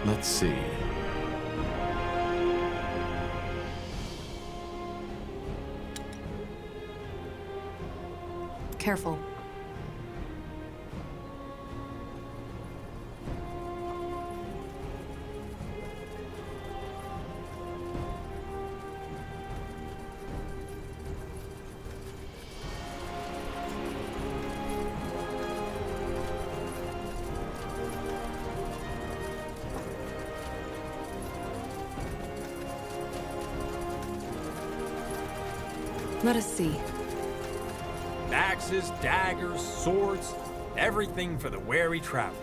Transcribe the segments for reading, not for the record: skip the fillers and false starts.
Let's see. Careful. Let us see. Axes, daggers, swords, everything for the wary traveler.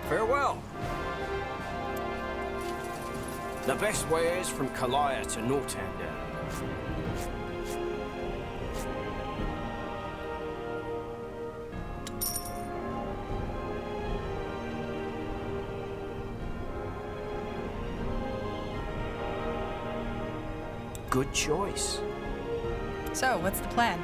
Farewell. The best way is from Kalaya to Northander. Good choice. So, what's the plan?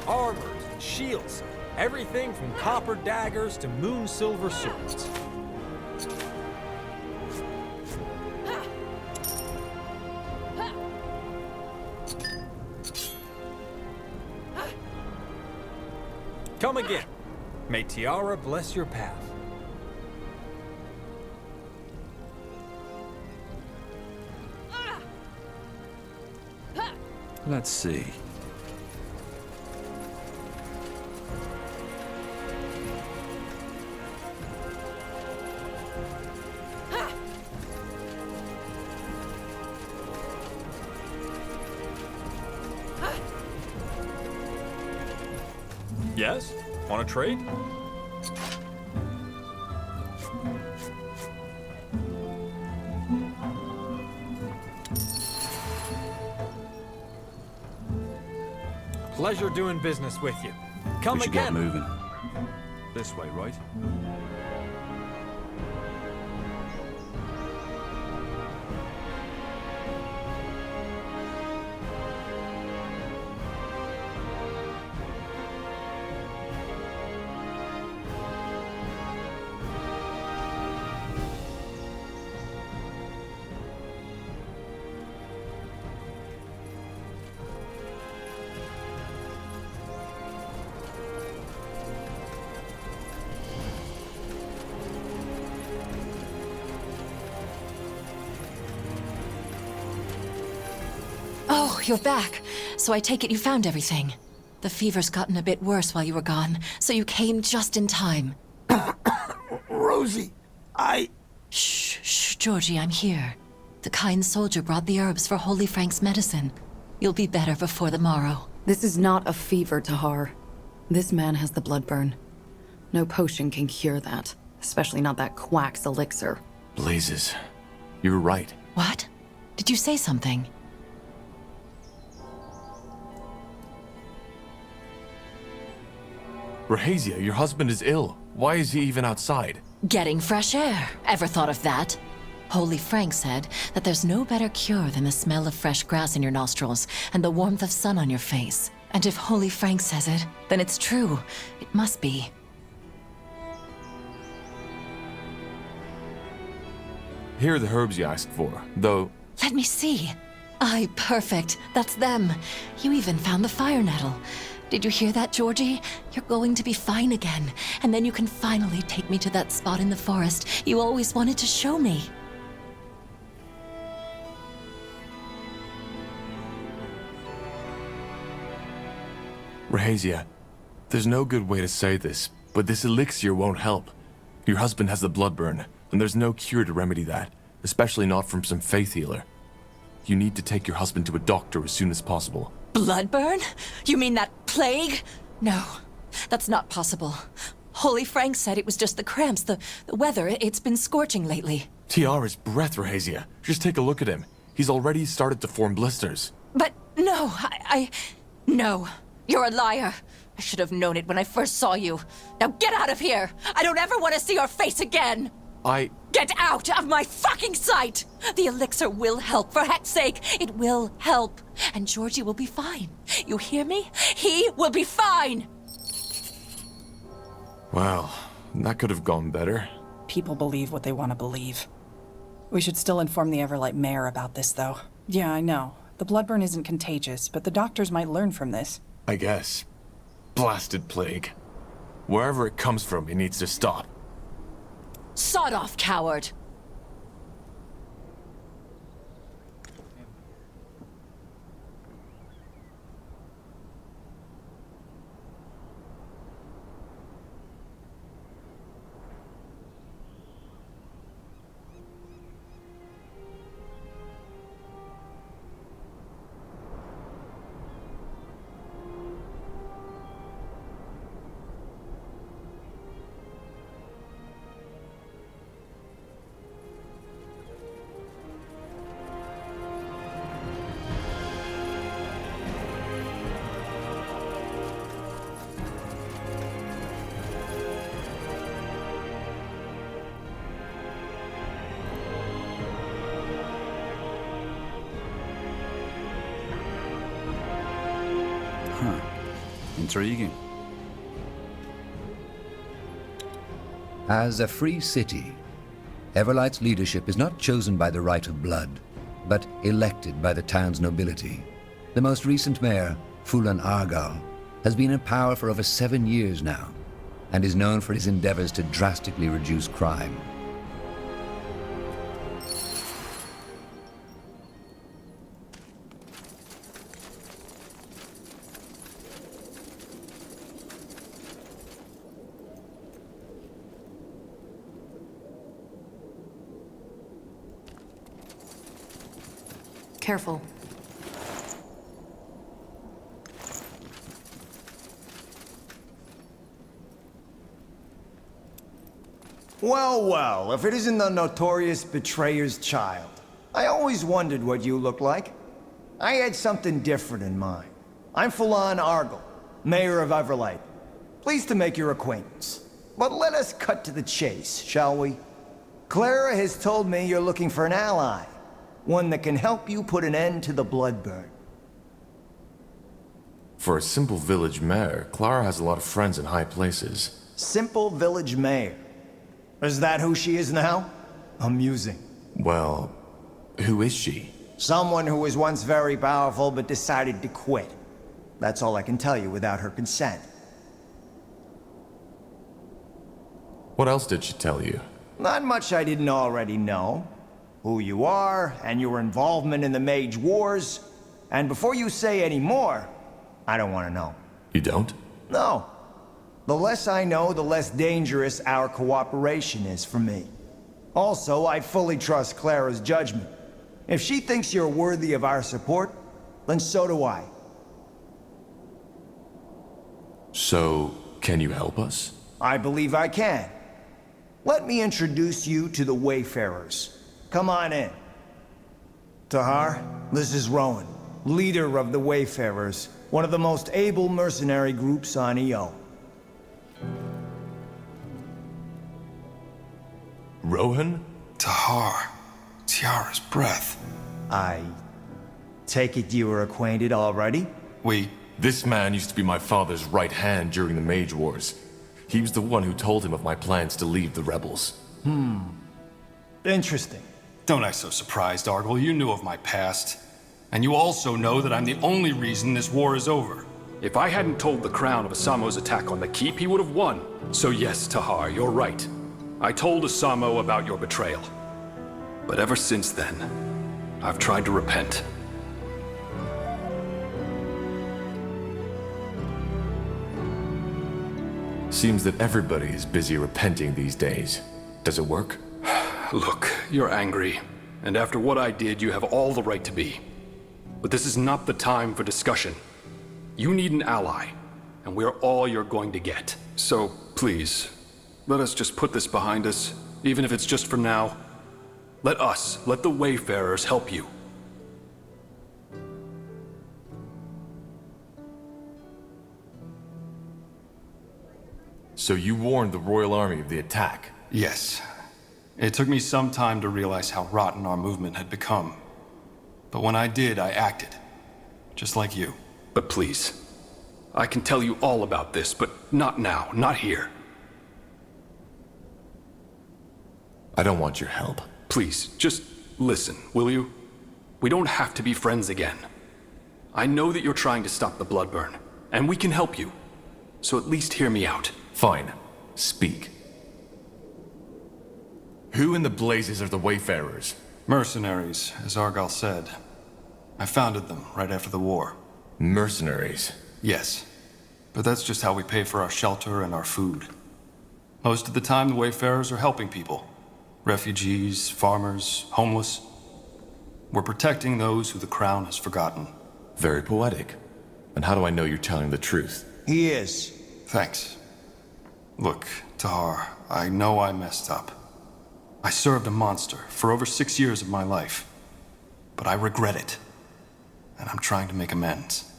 Armors and shields, everything from copper daggers to moon silver swords. Come again. May Tiara bless your path. Let's see. Yes? Want to trade? Pleasure doing business with you. Come We should get again. moving. This way, right? Oh, you're back. So I take it you found everything. The fever's gotten a bit worse while you were gone, so you came just in time. Rosie, Shh, Georgie, I'm here. The kind soldier brought the herbs for Holy Frank's medicine. You'll be better before the morrow. This is not a fever, Tahar. This man has the blood burn. No potion can cure that, especially not that quack's elixir. Blazes. You were right. What? Did you say something? Rahazia, your husband is ill. Why is he even outside? Getting fresh air. Ever thought of that? Holy Frank said that there's no better cure than the smell of fresh grass in your nostrils and the warmth of sun on your face. And if Holy Frank says it, then it's true. It must be. Here are the herbs you asked for, though... Let me see. Aye, perfect. That's them. You even found the fire nettle. Did you hear that, Georgie? You're going to be fine again, and then you can finally take me to that spot in the forest you always wanted to show me. Rahazia, there's no good way to say this, but this elixir won't help. Your husband has the blood burn, and there's no cure to remedy that, especially not from some faith healer. You need to take your husband to a doctor as soon as possible. Bloodburn? You mean that plague? No, that's not possible. Holy Frank said it was just the cramps, the weather. It's been scorching lately. Tiara's breath, Rahazia. Just take a look at him. He's already started to form blisters. But no, No. You're a liar. I should have known it when I first saw you. Now get out of here! I don't ever want to see your face again! Get out of my fucking sight! The elixir will help, for heck's sake! It will help. And Georgie will be fine. You hear me? He will be fine! Well, that could have gone better. People believe what they want to believe. We should still inform the Everlight mayor about this, though. Yeah, I know. The bloodburn isn't contagious, but the doctors might learn from this. I guess. Blasted plague. Wherever it comes from, it needs to stop. Sod off, coward! Intriguing. As a free city, Everlight's leadership is not chosen by the right of blood, but elected by the town's nobility. The most recent mayor, Fulan Argal, has been in power for over 7 years now, and is known for his endeavors to drastically reduce crime. Careful. Well, well, if it isn't the notorious betrayer's child. I always wondered what you looked like. I had something different in mind. I'm Fulan Argal, Mayor of Everlight. Pleased to make your acquaintance. But let us cut to the chase, shall we? Clara has told me you're looking for an ally. One that can help you put an end to the bloodburn. For a simple village mayor, Clara has a lot of friends in high places. Simple village mayor. Is that who she is now? Amusing. Well, who is she? Someone who was once very powerful but decided to quit. That's all I can tell you without her consent. What else did she tell you? Not much I didn't already know. Who you are, and your involvement in the Mage Wars. And before you say any more, I don't want to know. You don't? No. The less I know, the less dangerous our cooperation is for me. Also, I fully trust Clara's judgment. If she thinks you're worthy of our support, then so do I. So, can you help us? I believe I can. Let me introduce you to the Wayfarers. Come on in. Tahar, this is Rowan, leader of the Wayfarers, one of the most able mercenary groups on EO. Rohan? Tahar. Tiara's breath. I take it you were acquainted already? This man used to be my father's right hand during the Mage Wars. He was the one who told him of my plans to leave the rebels. Interesting. Don't act so surprised, Argyle. You knew of my past. And you also know that I'm the only reason this war is over. If I hadn't told the Crown of Asamo's attack on the keep, he would have won. So yes, Tahar, you're right. I told Asamo about your betrayal. But ever since then, I've tried to repent. Seems that everybody is busy repenting these days. Does it work? Look, you're angry. And after what I did, you have all the right to be. But this is not the time for discussion. You need an ally, and we're all you're going to get. So, please, let us just put this behind us, even if it's just for now. Let the Wayfarers help you. So you warned the Royal Army of the attack? Yes. It took me some time to realize how rotten our movement had become. But when I did, I acted. Just like you. But please, I can tell you all about this, but not now, not here. I don't want your help. Please, just listen, will you? We don't have to be friends again. I know that you're trying to stop the Bloodburn, and we can help you. So at least hear me out. Fine. Speak. Who in the blazes are the Wayfarers? Mercenaries, as Argyle said. I founded them right after the war. Mercenaries? Yes. But that's just how we pay for our shelter and our food. Most of the time, the Wayfarers are helping people. Refugees, farmers, homeless. We're protecting those who the Crown has forgotten. Very poetic. And how do I know you're telling the truth? He is. Thanks. Look, Tahar, I know I messed up. I served a monster for over 6 years of my life. But I regret it. And I'm trying to make amends.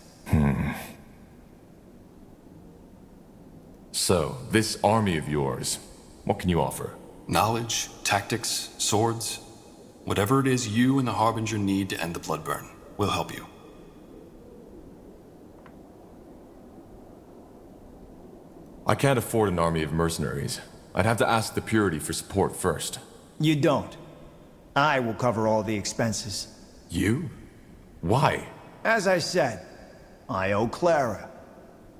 So, this army of yours, what can you offer? Knowledge, tactics, swords. Whatever it is you and the Harbinger need to end the Bloodburn, we'll help you. I can't afford an army of mercenaries. I'd have to ask the Purity for support first. You don't. I will cover all the expenses. You? Why? As I said, I owe Clara.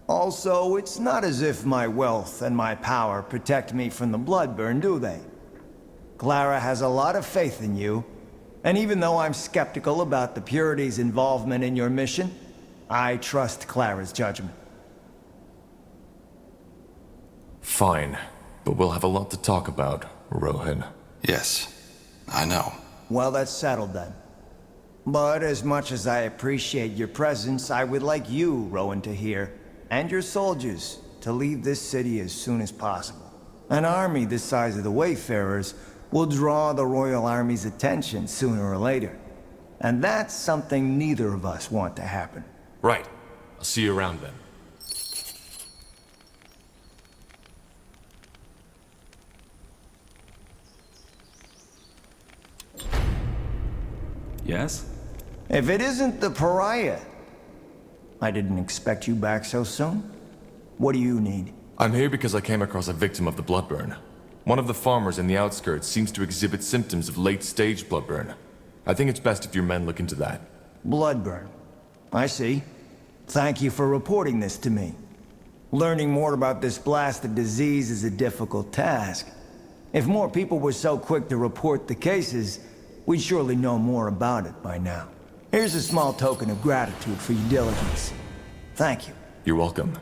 Also, it's not as if my wealth and my power protect me from the Bloodburn, do they? Clara has a lot of faith in you, and even though I'm skeptical about the Purity's involvement in your mission, I trust Clara's judgment. Fine, but we'll have a lot to talk about, Rohan. Yes, I know. Well, that's settled then. But as much as I appreciate your presence, I would like you, Rowan, to hear, and your soldiers, to leave this city as soon as possible. An army this size of the Wayfarers will draw the Royal Army's attention sooner or later. And that's something neither of us want to happen. Right. I'll see you around then. Yes? If it isn't the pariah, I didn't expect you back so soon. What do you need? I'm here because I came across a victim of the Bloodburn. One of the farmers in the outskirts seems to exhibit symptoms of late-stage Bloodburn. I think it's best if your men look into that. Bloodburn. I see. Thank you for reporting this to me. Learning more about this blasted disease is a difficult task. If more people were so quick to report the cases, we'd surely know more about it by now. Here's a small token of gratitude for your diligence. Thank you. You're welcome.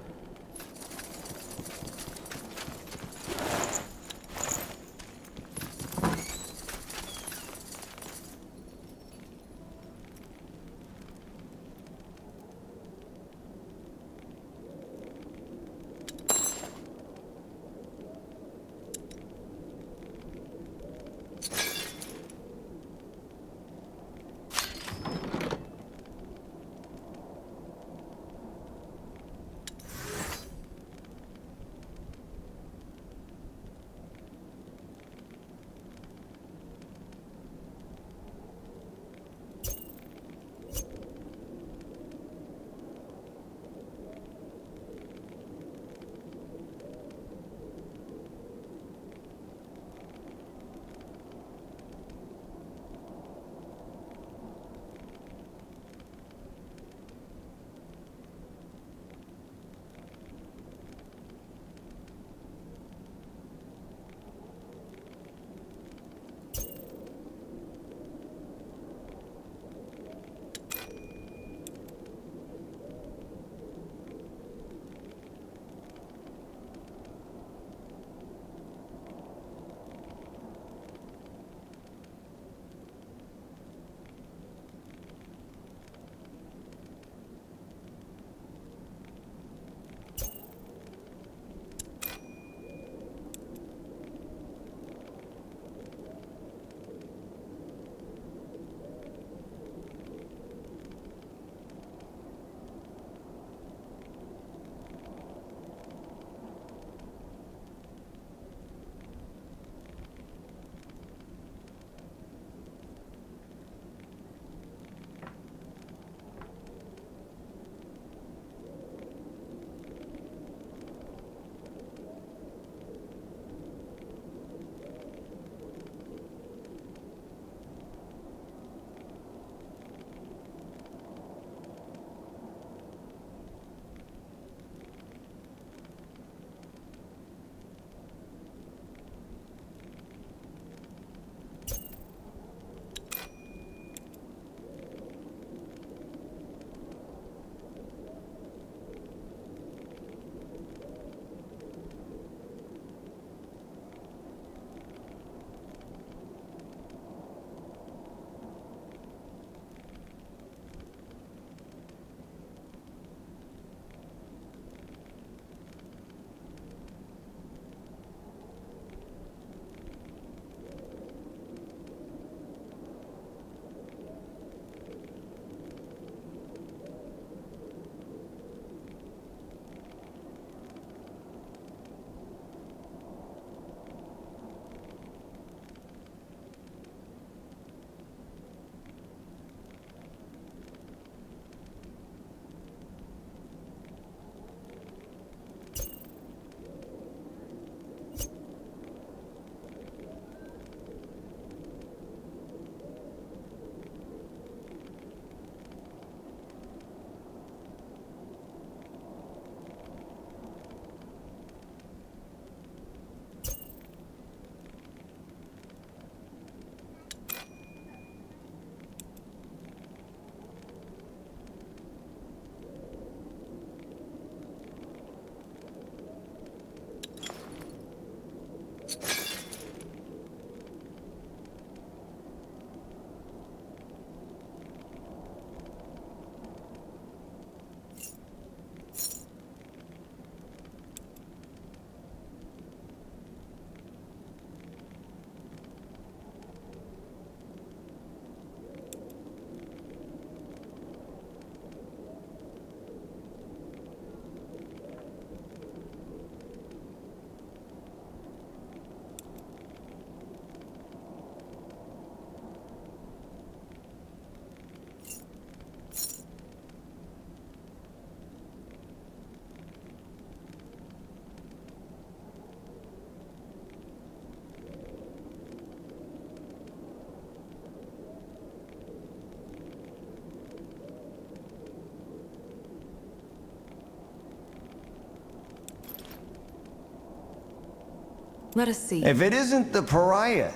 Let us see. If it isn't the pariah.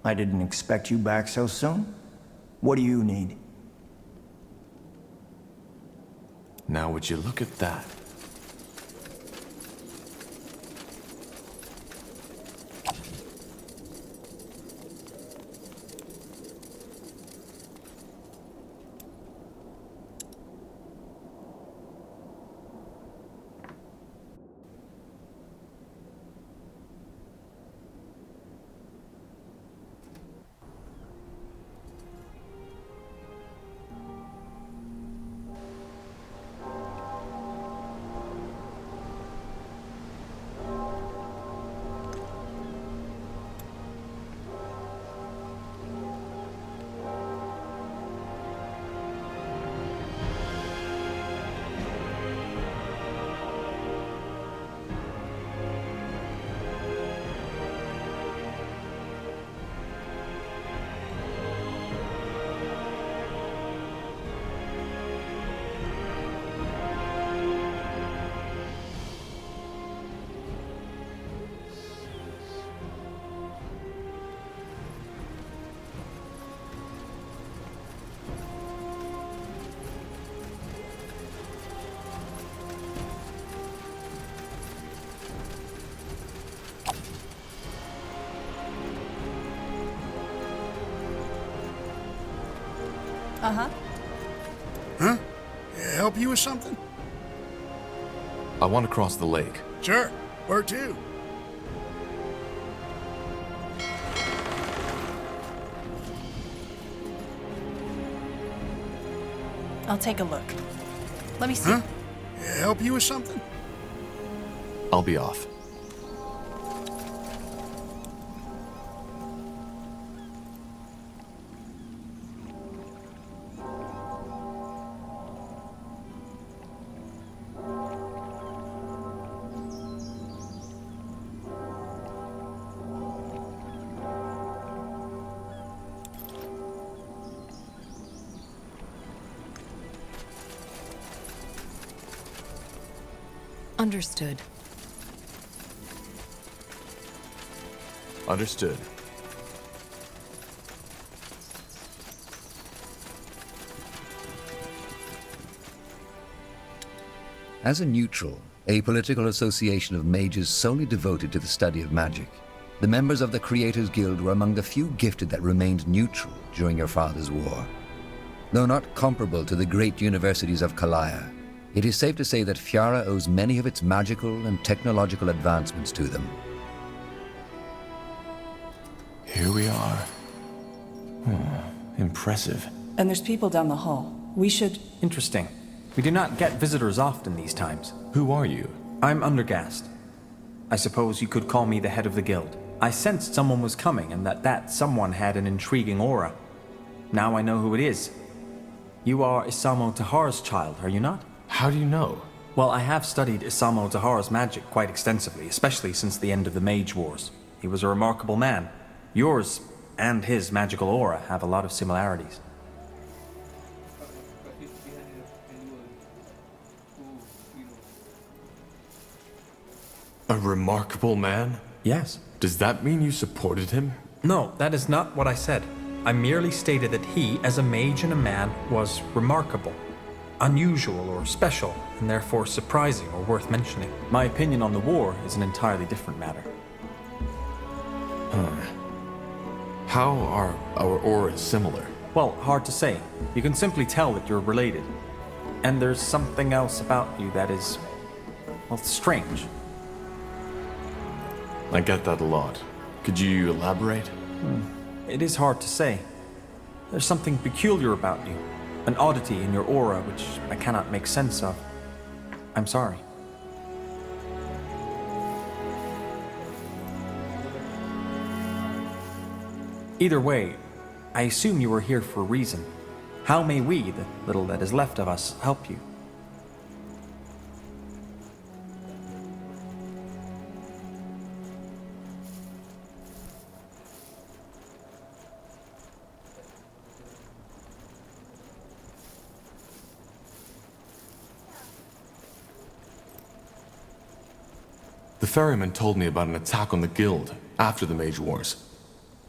I didn't expect you back so soon. What do you need? Now would you look at that? Uh-huh. Huh? Help you with something? I want to cross the lake. Sure. Where to? I'll take a look. Let me see. Huh? Help you with something? I'll be off. Understood. Understood. As a neutral, apolitical association of mages solely devoted to the study of magic, the members of the Creators Guild were among the few gifted that remained neutral during your father's war. Though not comparable to the great universities of Kalaya, it is safe to say that Fiara owes many of its magical and technological advancements to them. Here we are. Impressive. And there's people down the hall. We should... Interesting. We do not get visitors often these times. Who are you? I'm Undergast. I suppose you could call me the head of the guild. I sensed someone was coming and that someone had an intriguing aura. Now I know who it is. You are Isamo Tahar's child, are you not? How do you know? Well, I have studied Isamo Tahar's magic quite extensively, especially since the end of the Mage Wars. He was a remarkable man. Yours and his magical aura have a lot of similarities. A remarkable man? Yes. Does that mean you supported him? No, that is not what I said. I merely stated that he, as a mage and a man, was remarkable. Unusual or special, and therefore surprising or worth mentioning. My opinion on the war is an entirely different matter. How are our auras similar? Well, hard to say. You can simply tell that you're related. And there's something else about you that is, well, strange. I get that a lot. Could you elaborate? It is hard to say. There's something peculiar about you. An oddity in your aura which I cannot make sense of. I'm sorry. Either way, I assume you are here for a reason. How may we, the little that is left of us, help you? The The ferryman told me about an attack on the guild after the Mage Wars.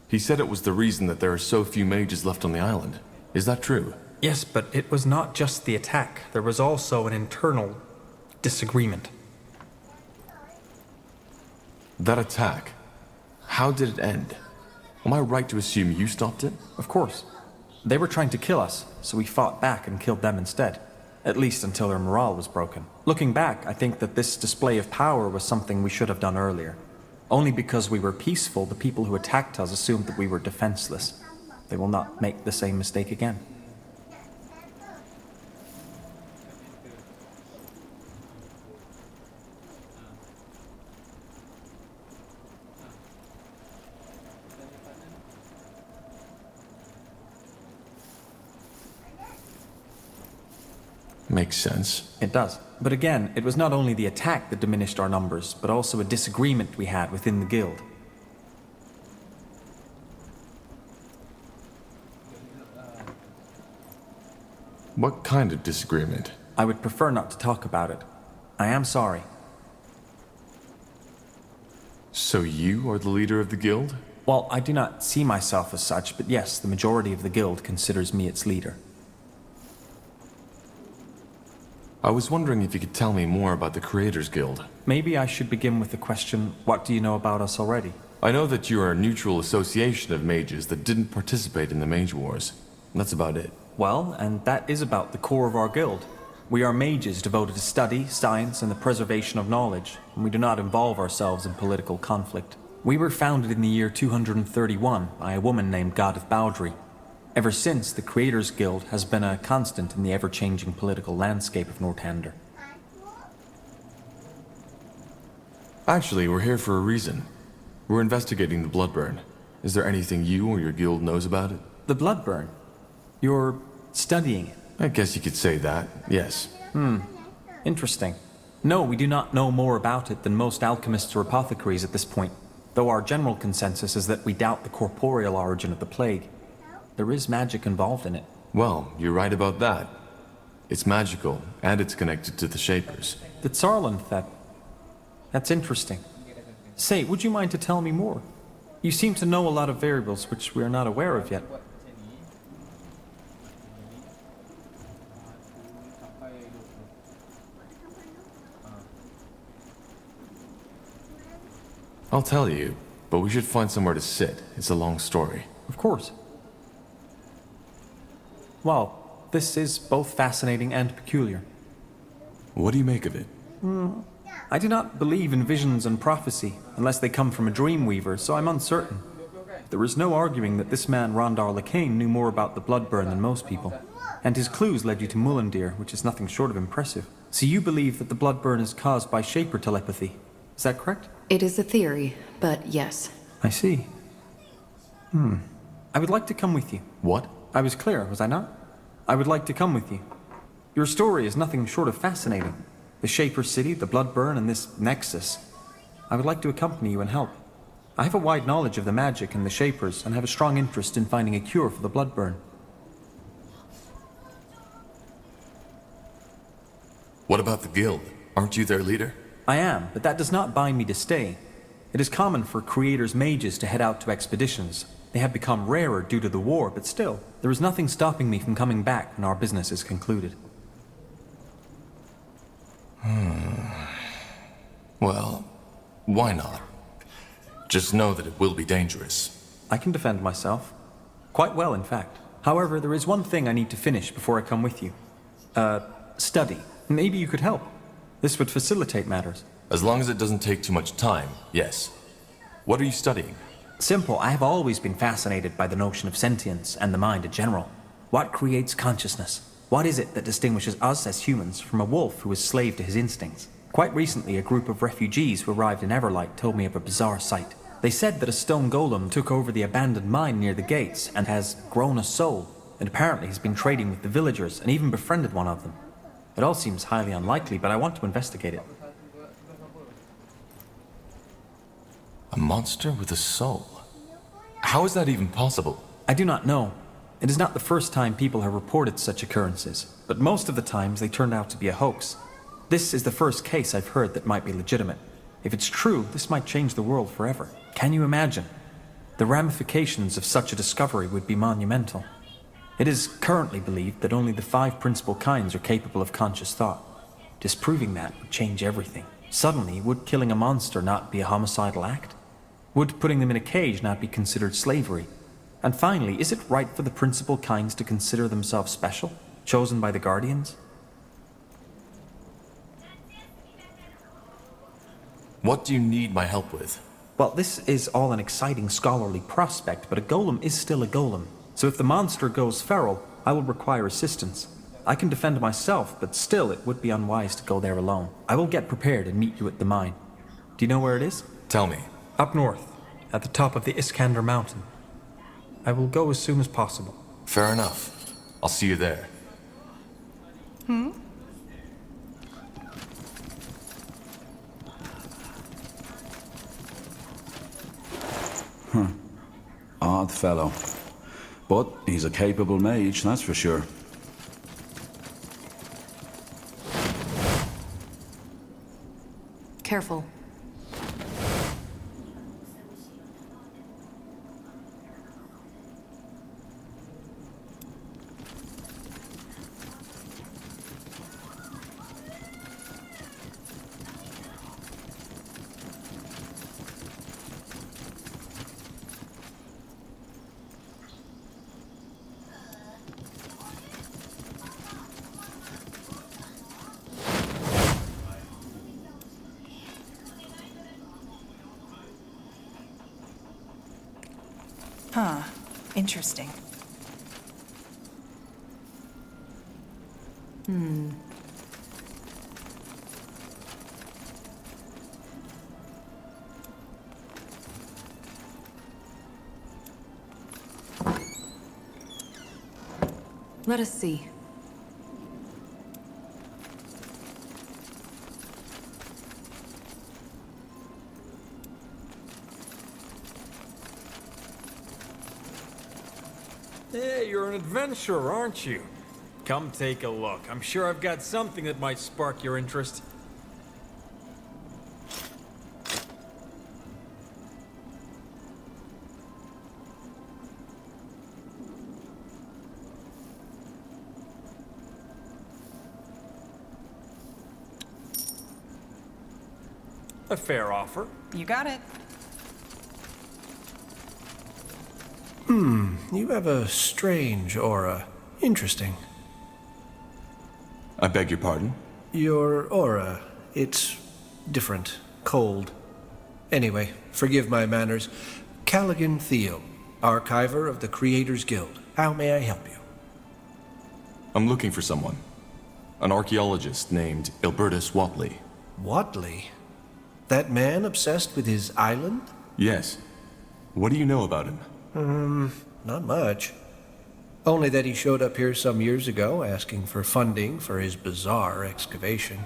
He said it was the reason that there are so few mages left on the island. Is that true? Yes, but it was not just the attack. There was also an internal disagreement. That attack, how did it end? Am I right to assume you stopped it? Of course. They were trying to kill us, so we fought back and killed them instead. At least until their morale was broken. Looking back, I think that this display of power was something we should have done earlier. Only because we were peaceful, the people who attacked us assumed that we were defenseless. They will not make the same mistake again. Makes sense. It does. But again, it was not only the attack that diminished our numbers, but also a disagreement we had within the guild. What kind of disagreement? I would prefer not to talk about it. I am sorry. So you are the leader of the guild? Well, I do not see myself as such, but yes, the majority of the guild considers me its leader. I was wondering if you could tell me more about the Creators Guild. Maybe I should begin with the question, what do you know about us already? I know that you are a neutral association of mages that didn't participate in the Mage Wars. That's about it. Well, and that is about the core of our guild. We are mages devoted to study, science, and the preservation of knowledge, and we do not involve ourselves in political conflict. We were founded in the year 231 by a woman named Goddess Bowdry. Ever since, the Creators Guild has been a constant in the ever-changing political landscape of Northander. Actually, we're here for a reason. We're investigating the Bloodburn. Is there anything you or your guild knows about it? The Bloodburn? You're studying it? I guess you could say that, yes. Interesting. No, we do not know more about it than most alchemists or apothecaries at this point, though our general consensus is that we doubt the corporeal origin of the plague. There is magic involved in it. Well, you're right about that. It's magical, and it's connected to the Shapers. The Tsarlanth, that's interesting. Say, would you mind to tell me more? You seem to know a lot of variables which we are not aware of yet. I'll tell you, but we should find somewhere to sit. It's a long story. Of course. Well, this is both fascinating and peculiar. What do you make of it? I do not believe in visions and prophecy, unless they come from a dreamweaver, so I'm uncertain. There is no arguing that this man Rondar Lacane knew more about the Bloodburn than most people. And his clues led you to Mullendeer, which is nothing short of impressive. So you believe that the Bloodburn is caused by Shaper telepathy. Is that correct? It is a theory, but yes. I see. I would like to come with you. What? I was clear, was I not? I would like to come with you. Your story is nothing short of fascinating. The Shaper City, the Bloodburn, and this Nexus. I would like to accompany you and help. I have a wide knowledge of the magic and the Shapers, and have a strong interest in finding a cure for the Bloodburn. What about the guild? Aren't you their leader? I am, but that does not bind me to stay. It is common for Creators mages to head out to expeditions. They have become rarer due to the war, but still, there is nothing stopping me from coming back when our business is concluded. Well, why not? Just know that it will be dangerous. I can defend myself. Quite well, in fact. However, there is one thing I need to finish before I come with you. Study. Maybe you could help. This would facilitate matters. As long as it doesn't take too much time, yes. What are you studying? Simple. I have always been fascinated by the notion of sentience and the mind in general. What creates consciousness? What is it that distinguishes us as humans from a wolf who is slave to his instincts? Quite recently, a group of refugees who arrived in Everlight told me of a bizarre sight. They said that a stone golem took over the abandoned mine near the gates and has grown a soul, and apparently has been trading with the villagers and even befriended one of them. It all seems highly unlikely, but I want to investigate it. A monster with a soul? How is that even possible? I do not know. It is not the first time people have reported such occurrences, but most of the times they turned out to be a hoax. This is the first case I've heard that might be legitimate. If it's true, this might change the world forever. Can you imagine? The ramifications of such a discovery would be monumental. It is currently believed that only the 5 principal kinds are capable of conscious thought. Disproving that would change everything. Suddenly, would killing a monster not be a homicidal act? Would putting them in a cage not be considered slavery? And finally, is it right for the principal kinds to consider themselves special, chosen by the Guardians? What do you need my help with? Well, this is all an exciting scholarly prospect, but a golem is still a golem. So if the monster goes feral, I will require assistance. I can defend myself, but still it would be unwise to go there alone. I will get prepared and meet you at the mine. Do you know where it is? Tell me. Up north, at the top of the Iskander mountain. I will go as soon as possible. Fair enough. I'll see you there. Odd fellow. But he's a capable mage, that's for sure. Careful. Huh. Interesting. Let us see. Hey, you're an adventurer, aren't you? Come take a look. I'm sure I've got something that might spark your interest. A fair offer. You got it. You have a strange aura. Interesting. I beg your pardon? Your aura. It's different. Cold. Anyway, forgive my manners. Callaghan Theo, archiver of the Creators Guild. How may I help you? I'm looking for someone. An archaeologist named Ilbertus Watley. Watley? That man obsessed with his island? Yes. What do you know about him? Not much. Only that he showed up here some years ago asking for funding for his bizarre excavation.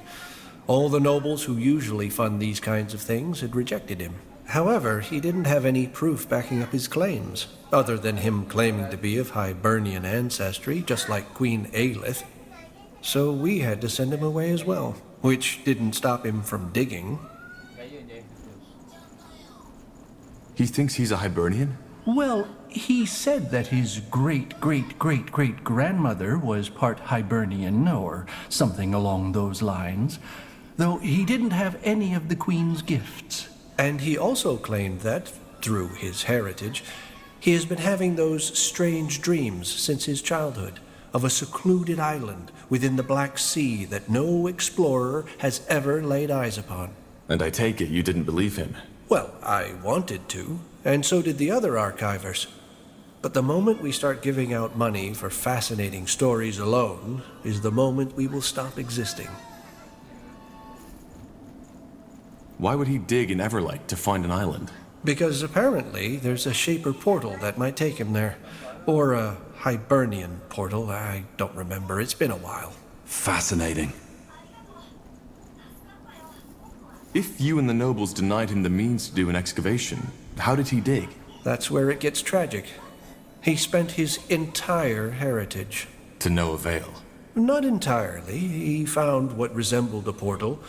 All the nobles who usually fund these kinds of things had rejected him. However, he didn't have any proof backing up his claims, other than him claiming to be of Hibernian ancestry, just like Queen Aelith. So we had to send him away as well, which didn't stop him from digging. He thinks he's a Hibernian? Well, he said that his great-great-great-great-grandmother was part Hibernian or something along those lines, though he didn't have any of the Queen's gifts. And he also claimed that, through his heritage, he has been having those strange dreams since his childhood of a secluded island within the Black Sea that no explorer has ever laid eyes upon. And I take it you didn't believe him? Well, I wanted to, and so did the other archivers. But the moment we start giving out money for fascinating stories alone is the moment we will stop existing. Why would he dig in Everlight to find an island? Because apparently there's a Shaper portal that might take him there. Or a Hibernian portal, I don't remember. It's been a while. Fascinating. If you and the nobles denied him the means to do an excavation, how did he dig? That's where it gets tragic. He spent his entire heritage. To no avail. Not entirely. He found what resembled a portal,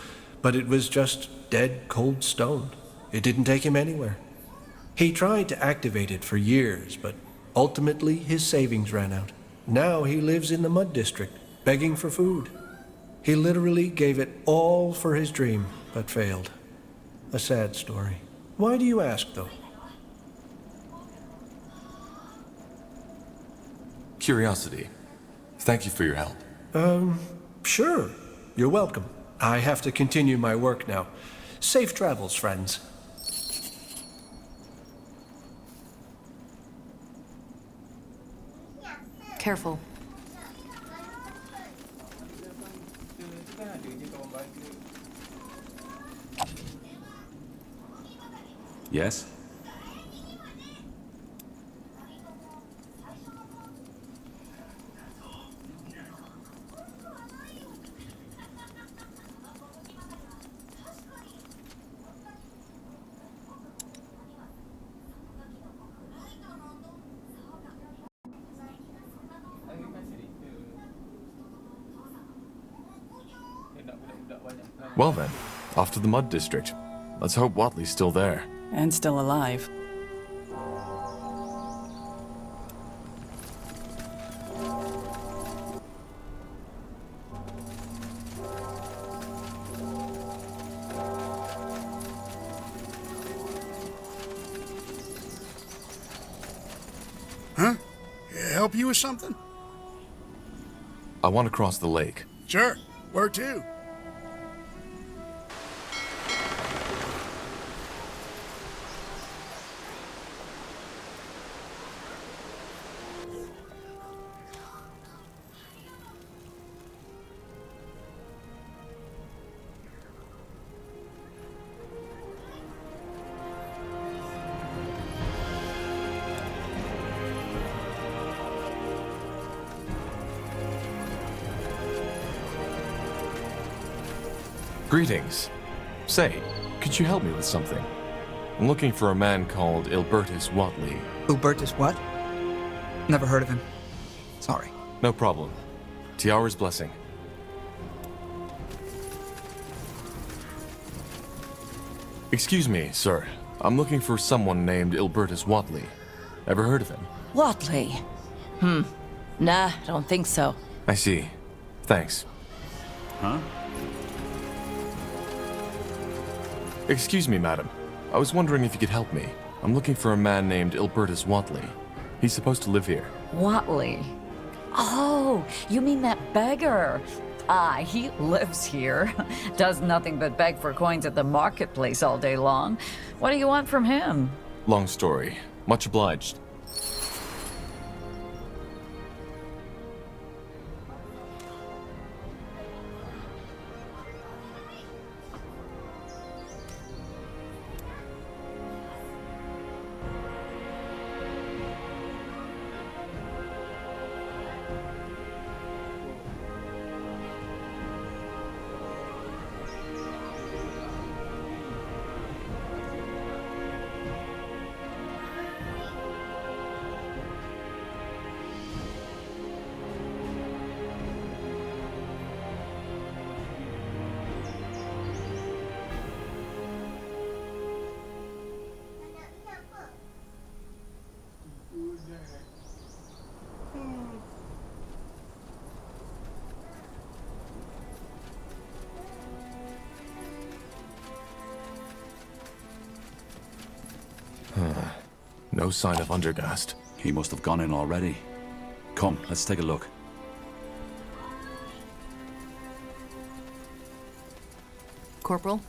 but it was just dead cold stone. It didn't take him anywhere. He tried to activate it for years, but ultimately his savings ran out. Now he lives in the Mud District, begging for food. He literally gave it all for his dream, but failed. A sad story. Why do you ask, though? Curiosity. Thank you for your help. Sure. You're welcome. I have to continue my work now. Safe travels, friends. Careful. Yes? Well then, off to the Mud District. Let's hope Watley's still there. And still alive. Huh? Help you with something? I want to cross the lake. Sure. Where to? Greetings. Say, could you help me with something? I'm looking for a man called Ilbertus Watley. Ilbertus what? Never heard of him. Sorry. No problem. Tiara's blessing. Excuse me, sir. I'm looking for someone named Ilbertus Watley. Ever heard of him? Watley? Nah, don't think so. I see. Thanks. Huh? Excuse me, madam. I was wondering if you could help me. I'm looking for a man named Ilbertus Watley. He's supposed to live here. Watley? Oh, you mean that beggar? Ah, he lives here. Does nothing but beg for coins at the marketplace all day long. What do you want from him? Long story. Much obliged. No sign of Undergast. He must have gone in already. Come, let's take a look. Corporal?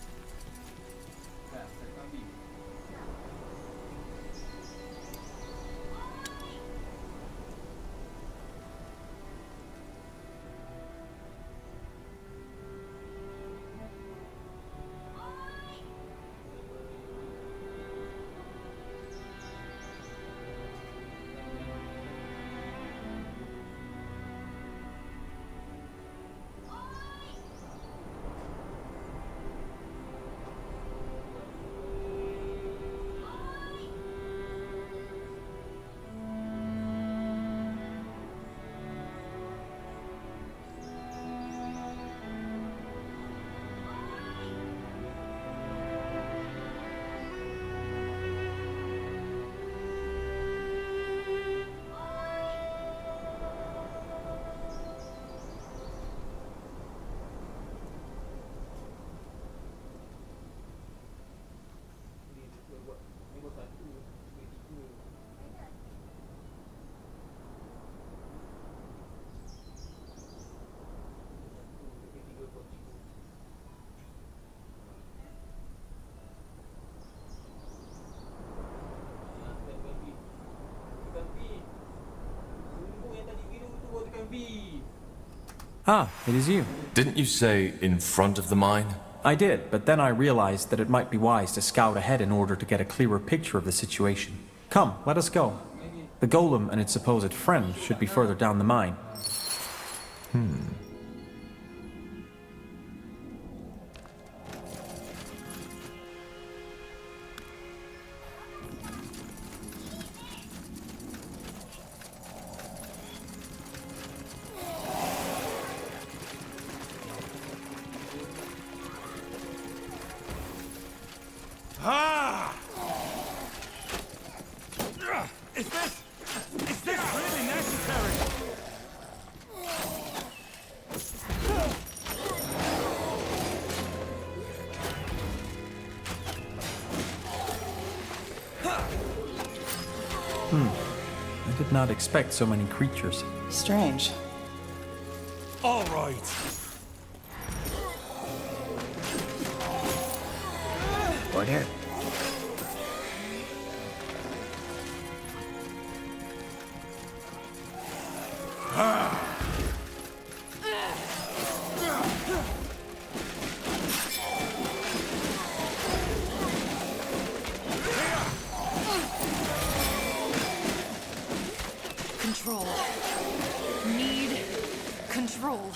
Ah, it is you. Didn't you say in front of the mine? I did, but then I realized that it might be wise to scout ahead in order to get a clearer picture of the situation. Come, let us go. The golem and its supposed friend should be further down the mine. Ah! Is this really necessary? I did not expect so many creatures. Strange. All right. Order. Control. Need control.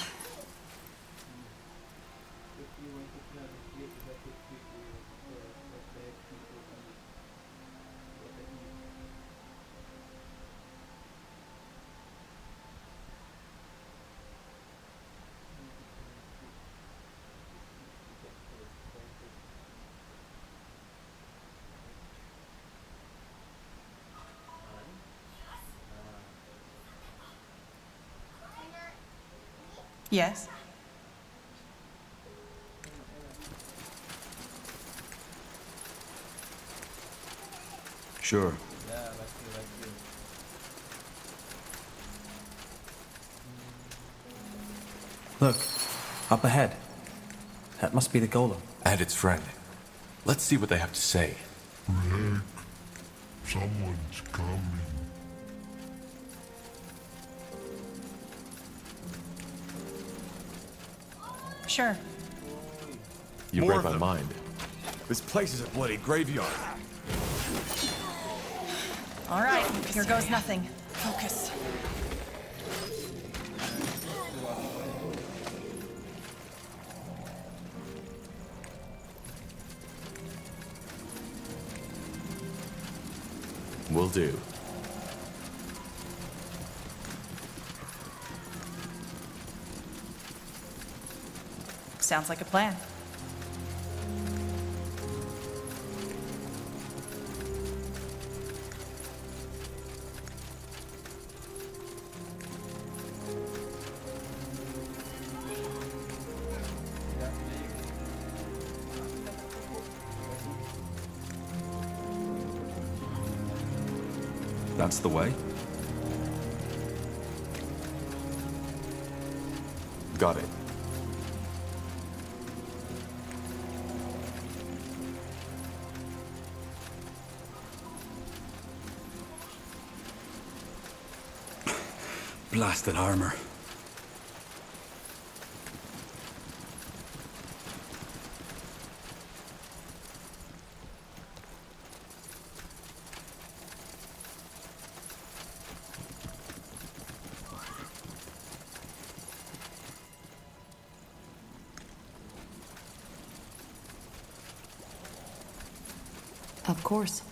Yes? Sure. Look, up ahead. That must be the golem. And its friend. Let's see what they have to say. Rick, someone's coming. Sure. You More read of my them. mind. This place is a bloody graveyard. All right, here goes nothing. Focus. Will do. Sounds like a plan. That's the way? Got it. Blasted armor. Of course.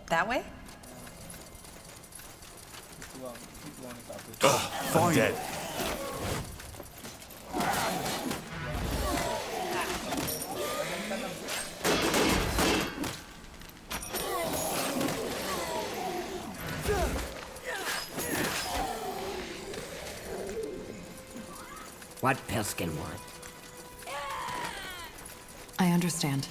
That way? I'm dead. what Pilskin wants. I understand.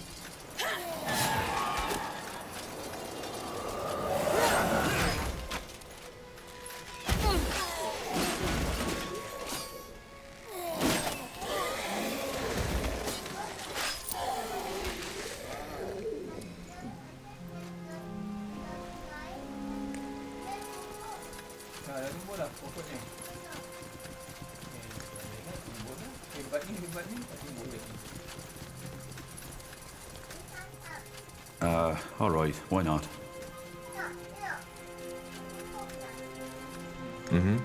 All right, why not? Mm-hmm.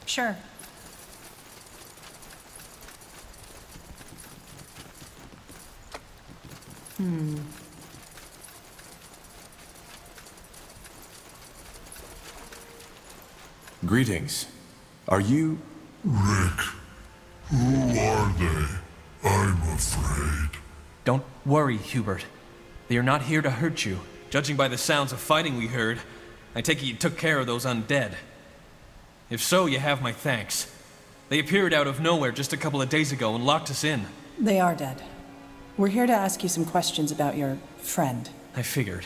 Sure. Greetings. Are you... Rick, who are they? I'm afraid. Don't worry, Hubert. They are not here to hurt you. Judging by the sounds of fighting we heard, I take it you took care of those undead. If so, you have my thanks. They appeared out of nowhere just a couple of days ago and locked us in. They are dead. We're here to ask you some questions about your friend. I figured.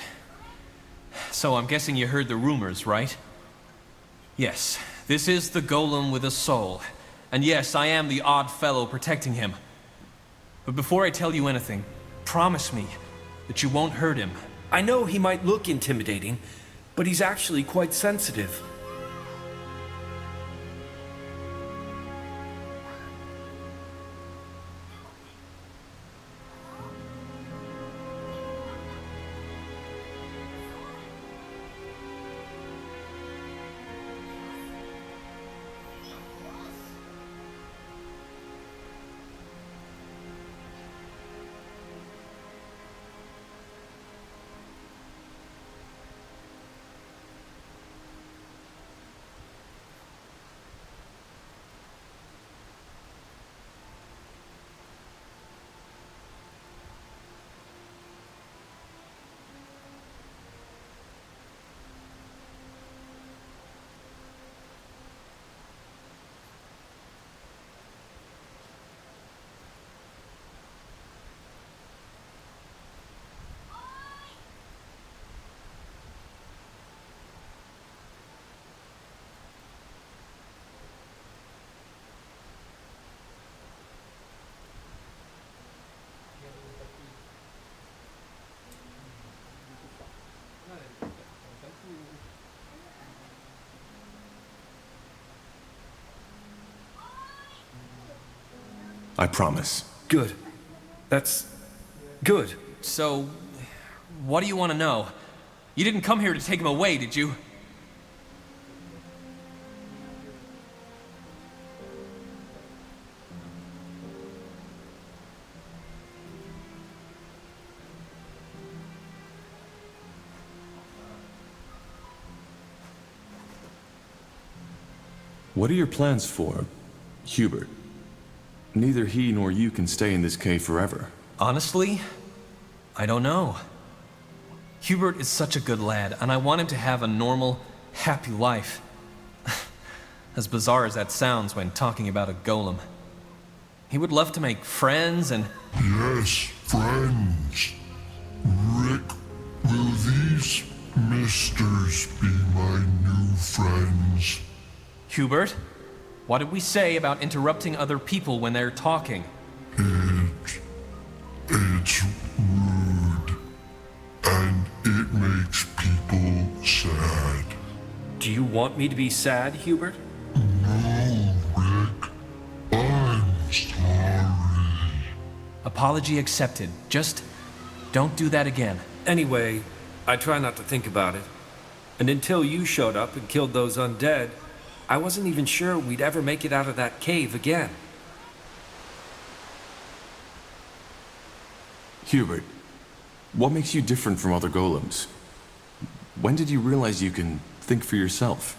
So I'm guessing you heard the rumors, right? Yes, this is the golem with a soul. And yes, I am the odd fellow protecting him. But before I tell you anything, promise me that you won't hurt him. I know he might look intimidating, but he's actually quite sensitive. I promise. Good. That's... good. So, what do you want to know? You didn't come here to take him away, did you? What are your plans for Hubert? Neither he nor you can stay in this cave forever. Honestly, I don't know. Hubert is such a good lad, and I want him to have a normal, happy life. As bizarre as that sounds when talking about a golem. He would love to make friends and... Yes, friends. Rick, will these misters be my new friends? Hubert, what did we say about interrupting other people when they're talking? It's rude. And it makes people sad. Do Do you want me to be sad, Hubert? No, Rick. I'm sorry. Apology accepted. Just don't do that again. Anyway, I try not to think about it. And until you showed up and killed those undead, I wasn't even sure we'd ever make it out of that cave again. Hubert, what makes you different from other golems? When did you realize you can think for yourself?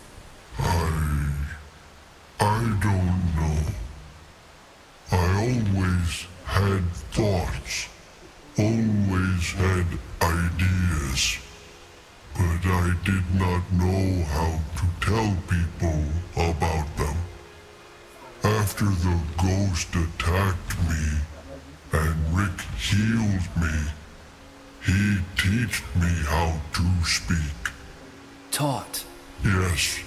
I don't know. I always had thoughts, always had ideas, but I did not know how to tell people about them. After the ghost attacked me and Rick healed me, he taught me how to speak. Taught? Yes.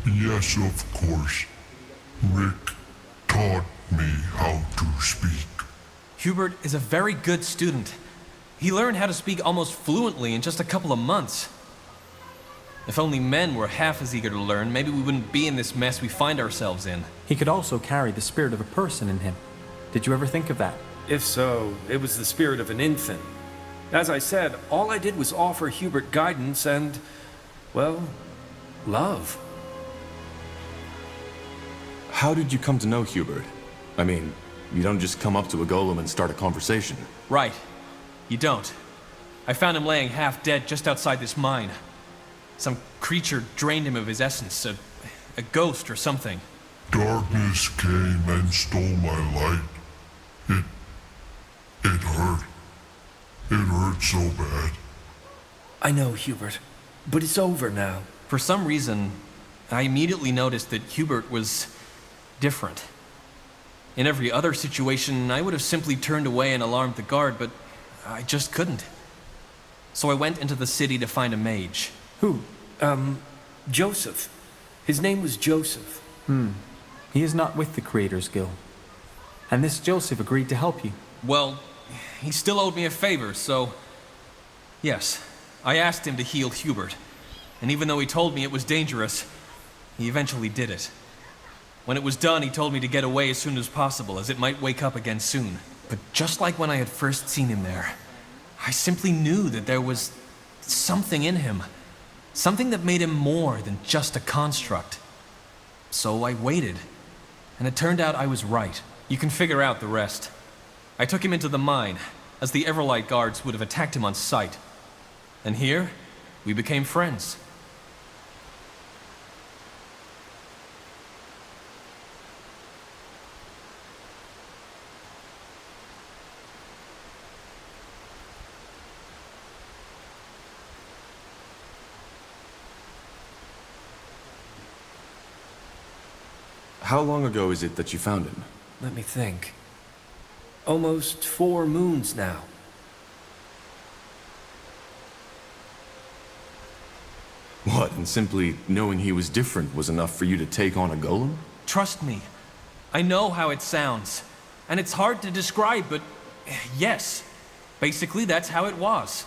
Yes, of course. Rick taught me how to speak. Hubert is a very good student. He learned how to speak almost fluently in just a couple of months. If only men were half as eager to learn, maybe we wouldn't be in this mess we find ourselves in. He could also carry the spirit of a person in him. Did you ever think of that? If so, it was the spirit of an infant. As I said, all I did was offer Hubert guidance and, well, love. How did you come to know Hubert? I mean, you don't just come up to a golem and start a conversation. Right. You don't. I found him laying half dead just outside this mine. Some creature drained him of his essence, a ghost or something. Darkness came and stole my light. It hurt. It hurt so bad. I know, Hubert, but it's over now. For some reason, I immediately noticed that Hubert was different. In every other situation, I would have simply turned away and alarmed the guard, but I just couldn't. So I went into the city to find a mage. Who? Joseph. His name was Joseph. He is not with the Creators Guild. And this Joseph agreed to help you. Well, he still owed me a favor, so... Yes, I asked him to heal Hubert. And even though he told me it was dangerous, he eventually did it. When it was done, he told me to get away as soon as possible, as it might wake up again soon. But just like when I had first seen him there, I simply knew that there was something in him. Something that made him more than just a construct. So I waited, and it turned out I was right. You can figure out the rest. I took him into the mine, as the Everlight guards would have attacked him on sight. And here, we became friends. How long ago is it that you found him? Let me think. Almost 4 moons now. What, and simply knowing he was different was enough for you to take on a golem? Trust me. I know how it sounds. And it's hard to describe, but yes. Basically, that's how it was.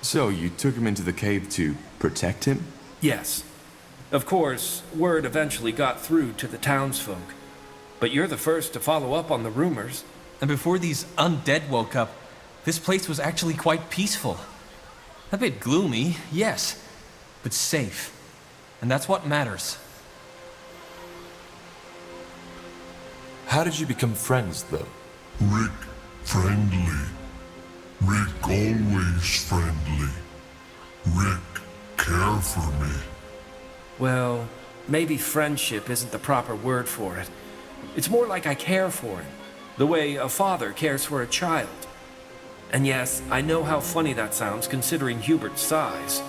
So, you took him into the cave to protect him? Yes. Of course, word eventually got through to the townsfolk. But you're the first to follow up on the rumors. And before these undead woke up, this place was actually quite peaceful. A bit gloomy, yes, but safe. And that's what matters. How did you become friends, though? Rick, friendly. Rick always friendly. Rick care for me. Well, maybe friendship isn't the proper word for it. It's more like I care for him, the way a father cares for a child. And yes, I know how funny that sounds considering Hubert's size.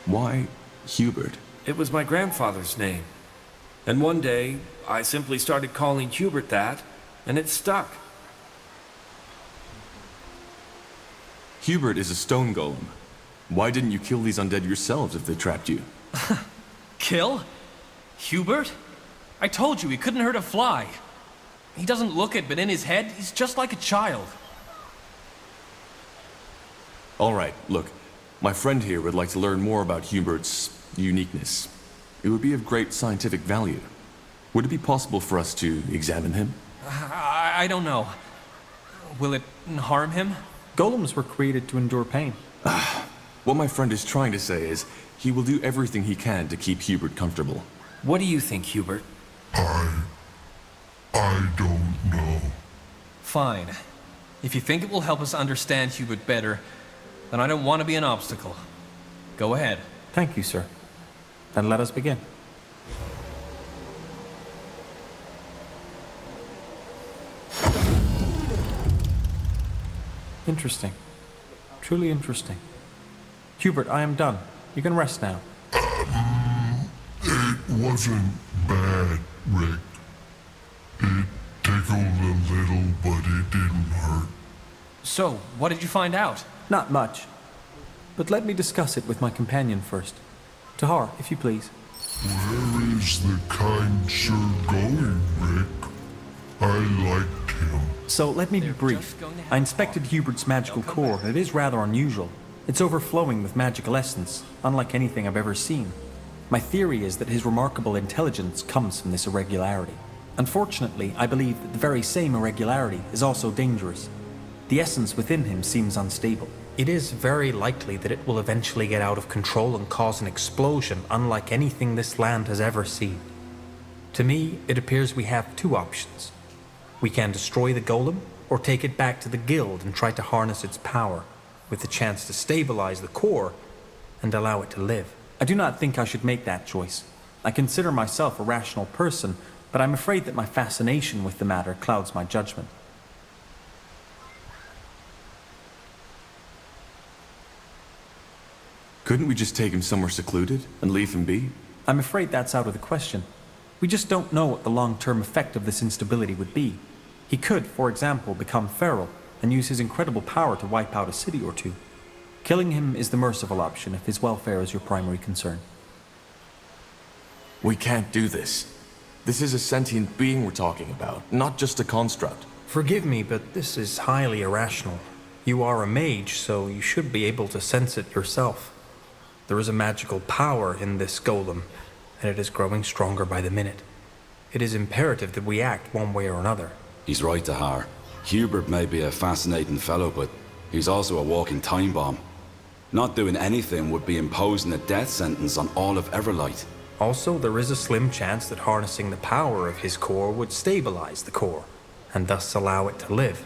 Why Hubert? It was my grandfather's name. And one day, I simply started calling Hubert that, and it stuck. Hubert is a stone golem. Why didn't you kill these undead yourselves if they trapped you? Kill? Hubert? I told you he couldn't hurt a fly. He doesn't look it, but in his head, he's just like a child. All right, look. My friend here would like to learn more about Hubert's uniqueness. It would be of great scientific value. Would it be possible for us to examine him? I don't know. Will it harm him? Golems were created to endure pain. What my friend is trying to say is, he will do everything he can to keep Hubert comfortable. What do you think, Hubert? I don't know. Fine. If you think it will help us understand Hubert better, then I don't want to be an obstacle. Go ahead. Thank you, sir. Then let us begin. Interesting. Truly interesting. Hubert, I am done. You can rest now. It wasn't bad, Rick. It tickled a little, but it didn't hurt. So, what did you find out? Not much. But let me discuss it with my companion first. Tahar, if you please. Where is the kind sir going, Rick? I liked him. So let me be brief. I inspected Hubert's magical core, and it is rather unusual. It's overflowing with magical essence, unlike anything I've ever seen. My theory is that his remarkable intelligence comes from this irregularity. Unfortunately, I believe that the very same irregularity is also dangerous. The essence within him seems unstable. It is very likely that it will eventually get out of control and cause an explosion unlike anything this land has ever seen. To me, it appears we have two options. We can destroy the golem, or take it back to the guild and try to harness its power, with the chance to stabilize the core and allow it to live. I do not think I should make that choice. I consider myself a rational person, but I'm afraid that my fascination with the matter clouds my judgment. Couldn't we just take him somewhere secluded and leave him be? I'm afraid that's out of the question. We just don't know what the long-term effect of this instability would be. He could, for example, become feral and use his incredible power to wipe out a city or two. Killing him is the merciful option if his welfare is your primary concern. We can't do this. This is a sentient being we're talking about, not just a construct. Forgive me, but this is highly irrational. You are a mage, so you should be able to sense it yourself. There is a magical power in this golem, and it is growing stronger by the minute. It is imperative that we act one way or another. He's right, Tahar. Hubert may be a fascinating fellow, but he's also a walking time bomb. Not doing anything would be imposing a death sentence on all of Everlight. Also, there is a slim chance that harnessing the power of his core would stabilize the core, and thus allow it to live.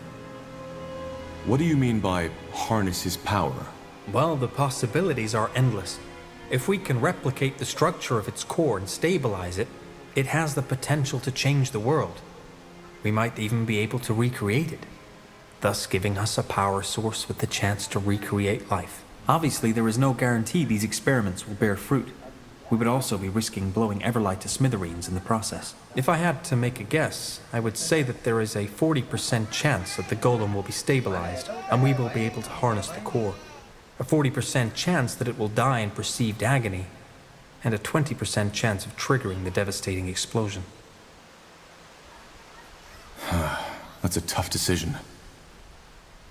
What do you mean by harness his power? Well, the possibilities are endless. If we can replicate the structure of its core and stabilize it, it has the potential to change the world. We might even be able to recreate it, thus giving us a power source with the chance to recreate life. Obviously, there is no guarantee these experiments will bear fruit. We would also be risking blowing Everlight to smithereens in the process. If I had to make a guess, I would say that there is a 40% chance that the golem will be stabilized, and we will be able to harness the core. A 40% chance that it will die in perceived agony, and a 20% chance of triggering the devastating explosion. That's a tough decision.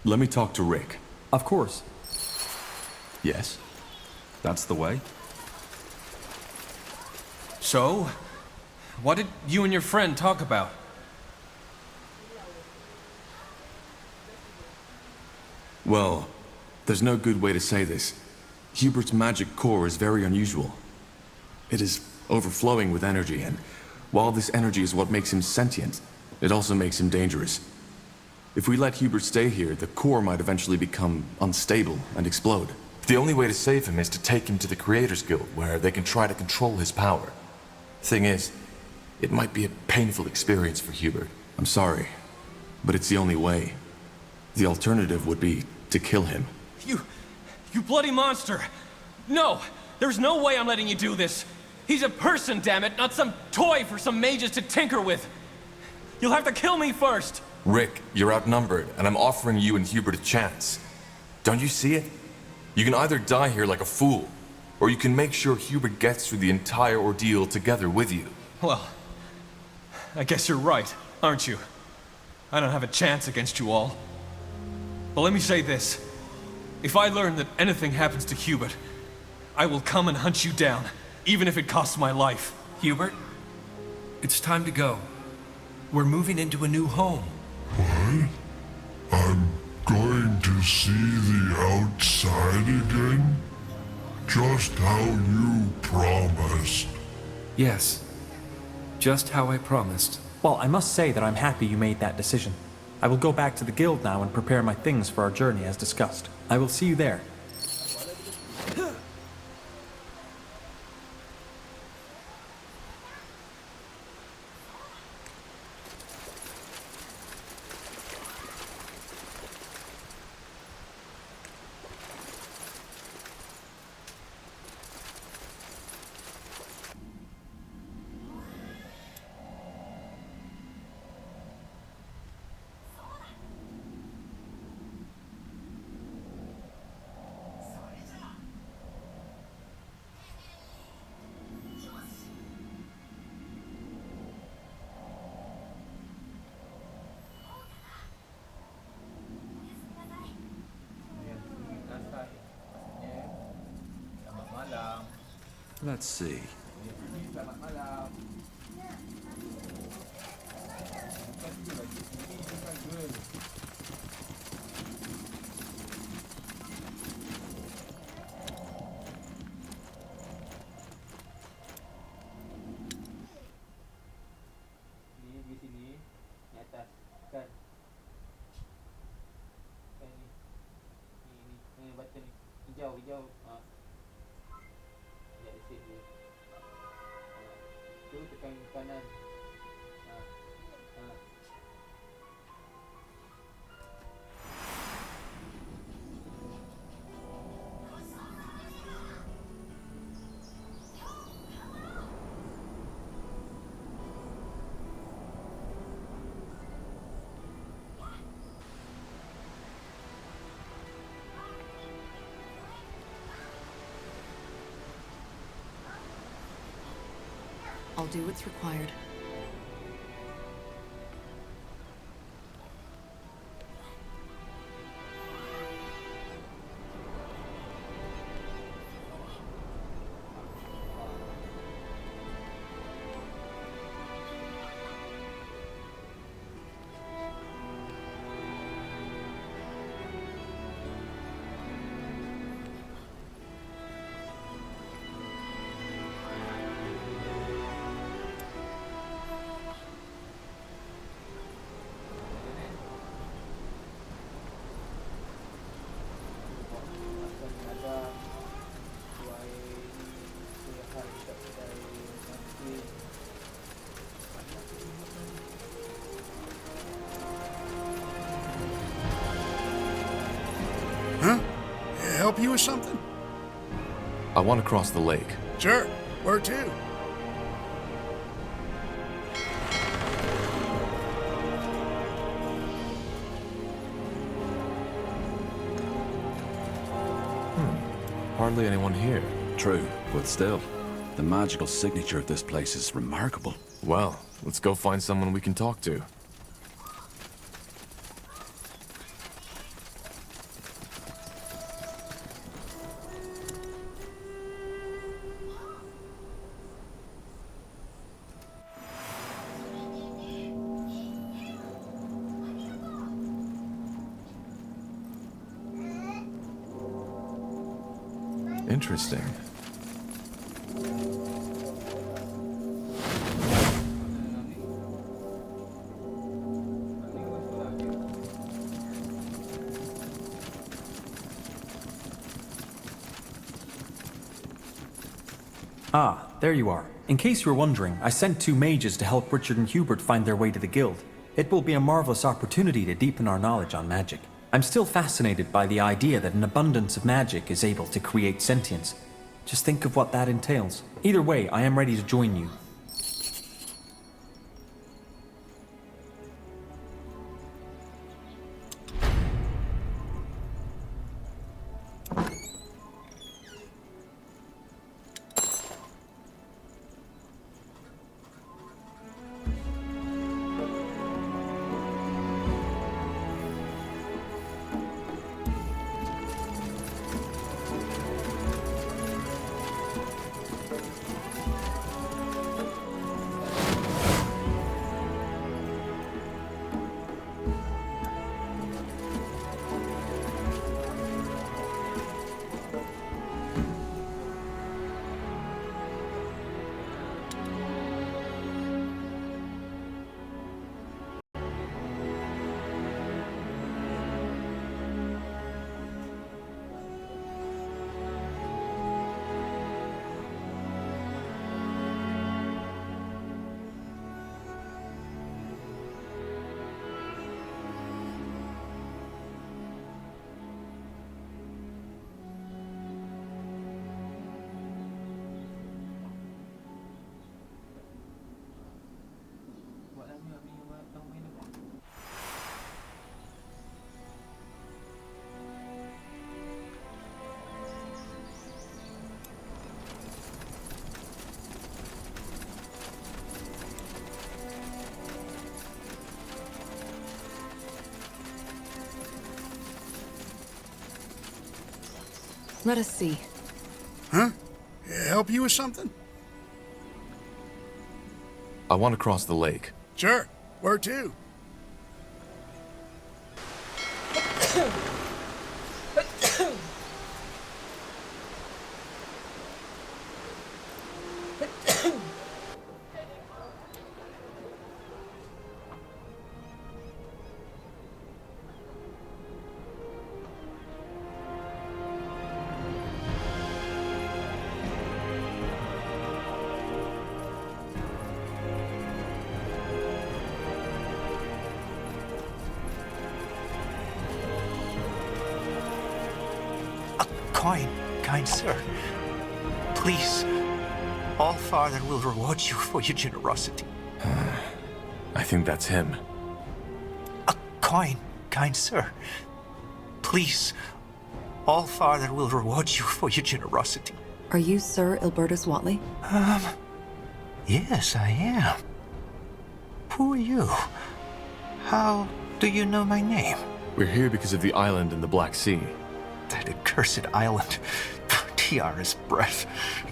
Let me talk to Rick. Of course. Yes? That's the way? So, what did you and your friend talk about? Well, there's no good way to say this. Hubert's magic core is very unusual. It is overflowing with energy, and while this energy is what makes him sentient, it also makes him dangerous. If we let Hubert stay here, the core might eventually become unstable and explode. The only way to save him is to take him to the Creators Guild, where they can try to control his power. Thing is, it might be a painful experience for Hubert. I'm sorry, but it's the only way. The alternative would be to kill him. You bloody monster! No! There's no way I'm letting you do this! He's a person, damn it, not some toy for some mages to tinker with! You'll have to kill me first! Rick, you're outnumbered, and I'm offering you and Hubert a chance. Don't you see it? You can either die here like a fool, or you can make sure Hubert gets through the entire ordeal together with you. Well, I guess you're right, aren't you? I don't have a chance against you all. But let me say this. If I learn that anything happens to Hubert, I will come and hunt you down, even if it costs my life. Hubert, it's time to go. We're moving into a new home. What? I'm going to see the outside again? Just how you promised. Yes, just how I promised. Well, I must say that I'm happy you made that decision. I will go back to the guild now and prepare my things for our journey as discussed. I will see you there. Let's see. I'll do what's required. Huh? Help you with something? I want to cross the lake. Sure. Where to? Hardly anyone here. True, but still, the magical signature of this place is remarkable. Well, let's go find someone we can talk to. Interesting. Ah, there you are. In case you were wondering, I sent 2 mages to help Richard and Hubert find their way to the guild. It will be a marvelous opportunity to deepen our knowledge on magic. I'm still fascinated by the idea that an abundance of magic is able to create sentience. Just think of what that entails. Either way, I am ready to join you. Let us see. Huh? Help you with something? I want to cross the lake. Sure. Where to? Kind sir, please, All Father will reward you for your generosity. I think that's him. A coin, kind sir. Please, All Father will reward you for your generosity. Are you Sir Ilbertus Watley? Yes, I am. Who are you? How do you know my name? We're here because of the island in the Black Sea. That accursed island. Tiara's breath.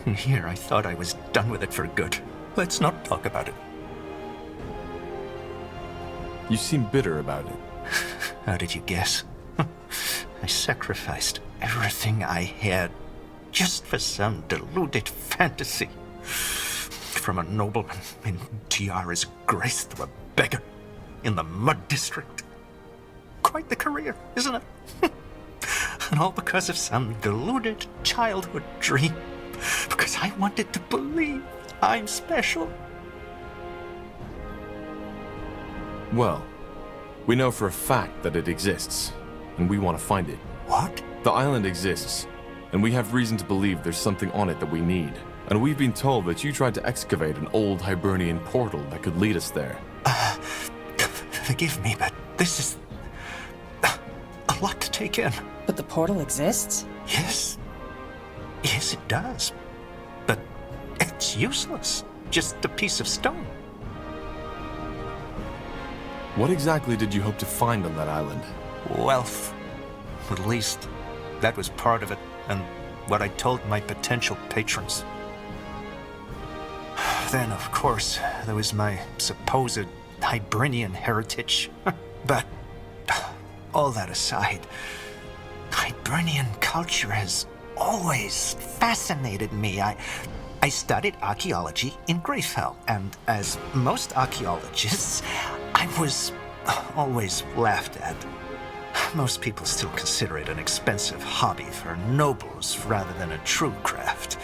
And here I thought I was done with it for good. Let's not talk about it. You seem bitter about it. How did you guess? I sacrificed everything I had just for some deluded fantasy. From a nobleman in Tiara's grace to a beggar in the mud district. Quite the career, isn't it? And all because of some deluded childhood dream. Because I wanted to believe I'm special. Well, we know for a fact that it exists, and we want to find it. What? The island exists, and we have reason to believe there's something on it that we need. And we've been told that you tried to excavate an old Hibernian portal that could lead us there. Forgive me, but this is a lot to take in. But the portal exists? Yes. Yes, it does. But it's useless. Just a piece of stone. What exactly did you hope to find on that island? Wealth. At least, that was part of it, and what I told my potential patrons. Then, of course, there was my supposed Hibernian heritage. But, all that aside, Hibernian culture has always fascinated me. I studied archaeology in Greyfell, and as most archaeologists, I was always laughed at. Most people still consider it an expensive hobby for nobles rather than a true craft.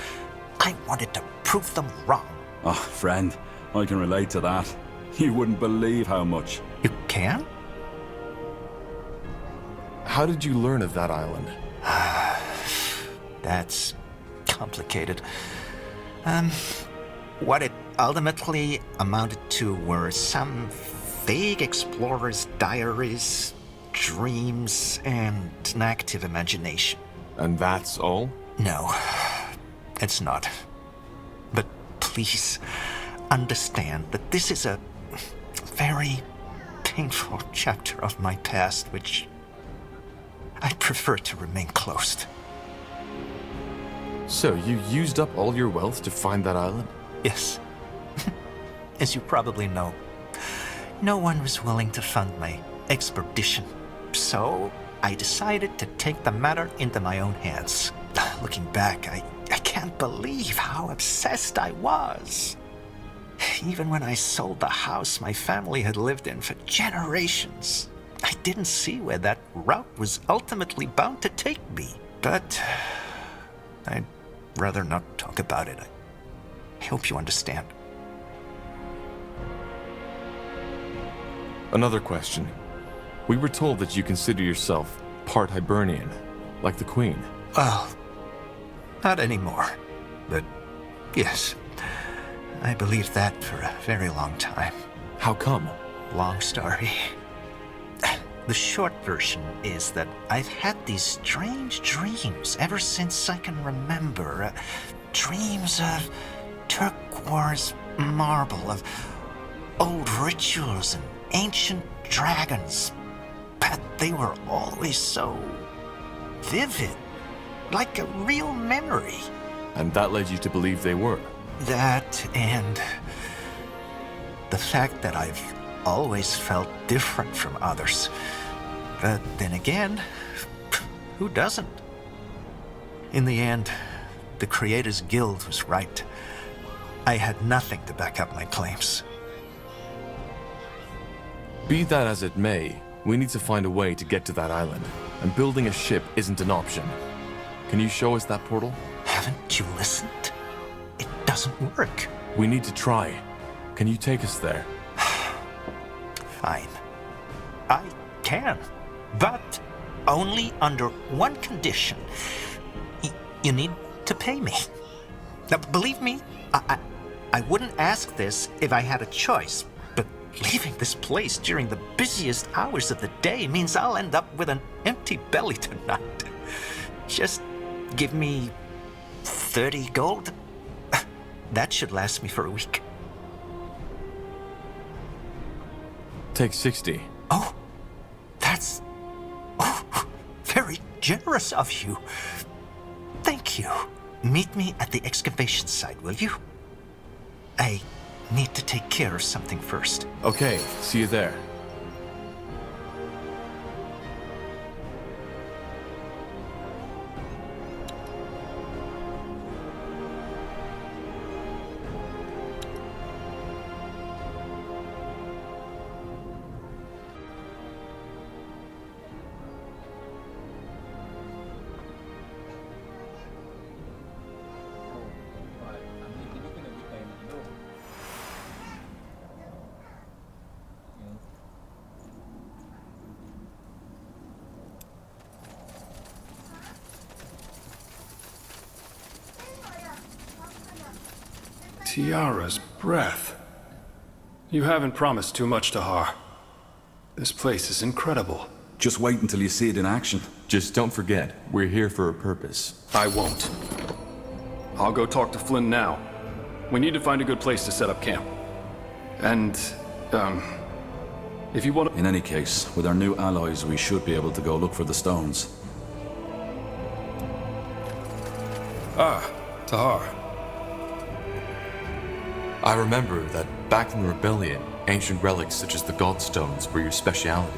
I wanted to prove them wrong. Oh, friend, I can relate to that. You wouldn't believe how much. You can? How did you learn of that island? That's complicated. What it ultimately amounted to were some vague explorers' diaries, dreams, and an active imagination. And that's all? No, it's not. But please understand that this is a very painful chapter of my past, which I prefer to remain closed. So, you used up all your wealth to find that island? Yes. As you probably know, no one was willing to fund my expedition. So, I decided to take the matter into my own hands. Looking back, I can't believe how obsessed I was. Even when I sold the house my family had lived in for generations, I didn't see where that route was ultimately bound to take me. But I'd rather not talk about it. I hope you understand. Another question. We were told that you consider yourself part Hibernian, like the Queen. Well, not anymore. But yes, I believed that for a very long time. How come? Long story. The short version is that I've had these strange dreams ever since I can remember. Dreams of turquoise marble, of old rituals and ancient dragons. But they were always so vivid. like a real memory. And that led you to believe they were? That and the fact that I've always felt different from others. But then again, who doesn't? In the end, the Creators Guild was right. I had nothing to back up my claims. Be that as it may, we need to find a way to get to that island, and building a ship isn't an option. Can you show us that portal? Haven't you listened? It doesn't work. We need to try. Can you take us there? Fine. I can, but only under one condition. You need to pay me. Now, believe me, I wouldn't ask this if I had a choice, but leaving this place during the busiest hours of the day means I'll end up with an empty belly tonight. Just give me 30 gold. That should last me for a week. Take 60. Oh, that's very generous of you. Thank you. Meet me at the excavation site, will you? I need to take care of something first. Okay, see you there. Tiara's breath. You haven't promised too much, Tahar. This place is incredible. Just wait until you see it in action. Just don't forget, we're here for a purpose. I won't. I'll go talk to Flynn now. We need to find a good place to set up camp. And, if you want to... In any case, with our new allies, we should be able to go look for the stones. Ah, Tahar. I remember that back in the Rebellion, ancient relics such as the Godstones were your speciality.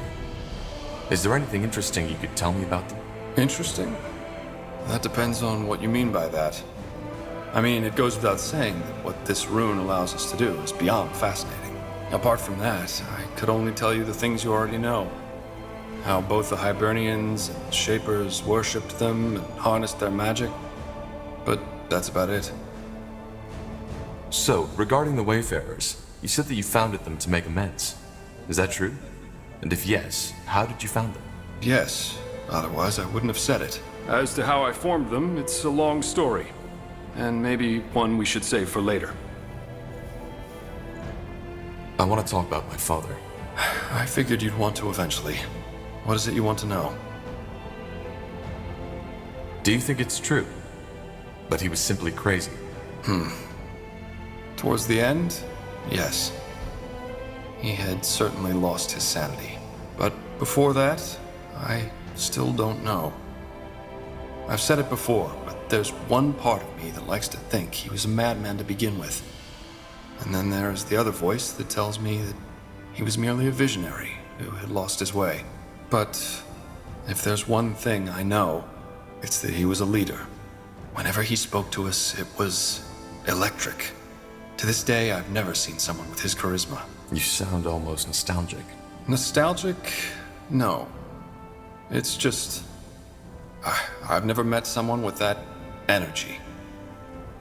Is there anything interesting you could tell me about them? Interesting? That depends on what you mean by that. I mean, it goes without saying that what this rune allows us to do is beyond fascinating. Apart from that, I could only tell you the things you already know. How both the Hibernians and Shapers worshipped them and harnessed their magic. But that's about it. So, regarding the Wayfarers, you said that you founded them to make amends. Is that true? And if yes, how did you found them? Yes, otherwise I wouldn't have said it. As to how I formed them, it's a long story. And maybe one we should save for later. I want to talk about my father. I figured you'd want to eventually. What is it you want to know? Do you think it's true? But he was simply crazy. Towards the end, yes. He had certainly lost his sanity. But before that, I still don't know. I've said it before, but there's one part of me that likes to think he was a madman to begin with. And then there's the other voice that tells me that he was merely a visionary who had lost his way. But if there's one thing I know, it's that he was a leader. Whenever he spoke to us, it was electric. To this day, I've never seen someone with his charisma. You sound almost nostalgic. Nostalgic? No. It's just... I've never met someone with that energy.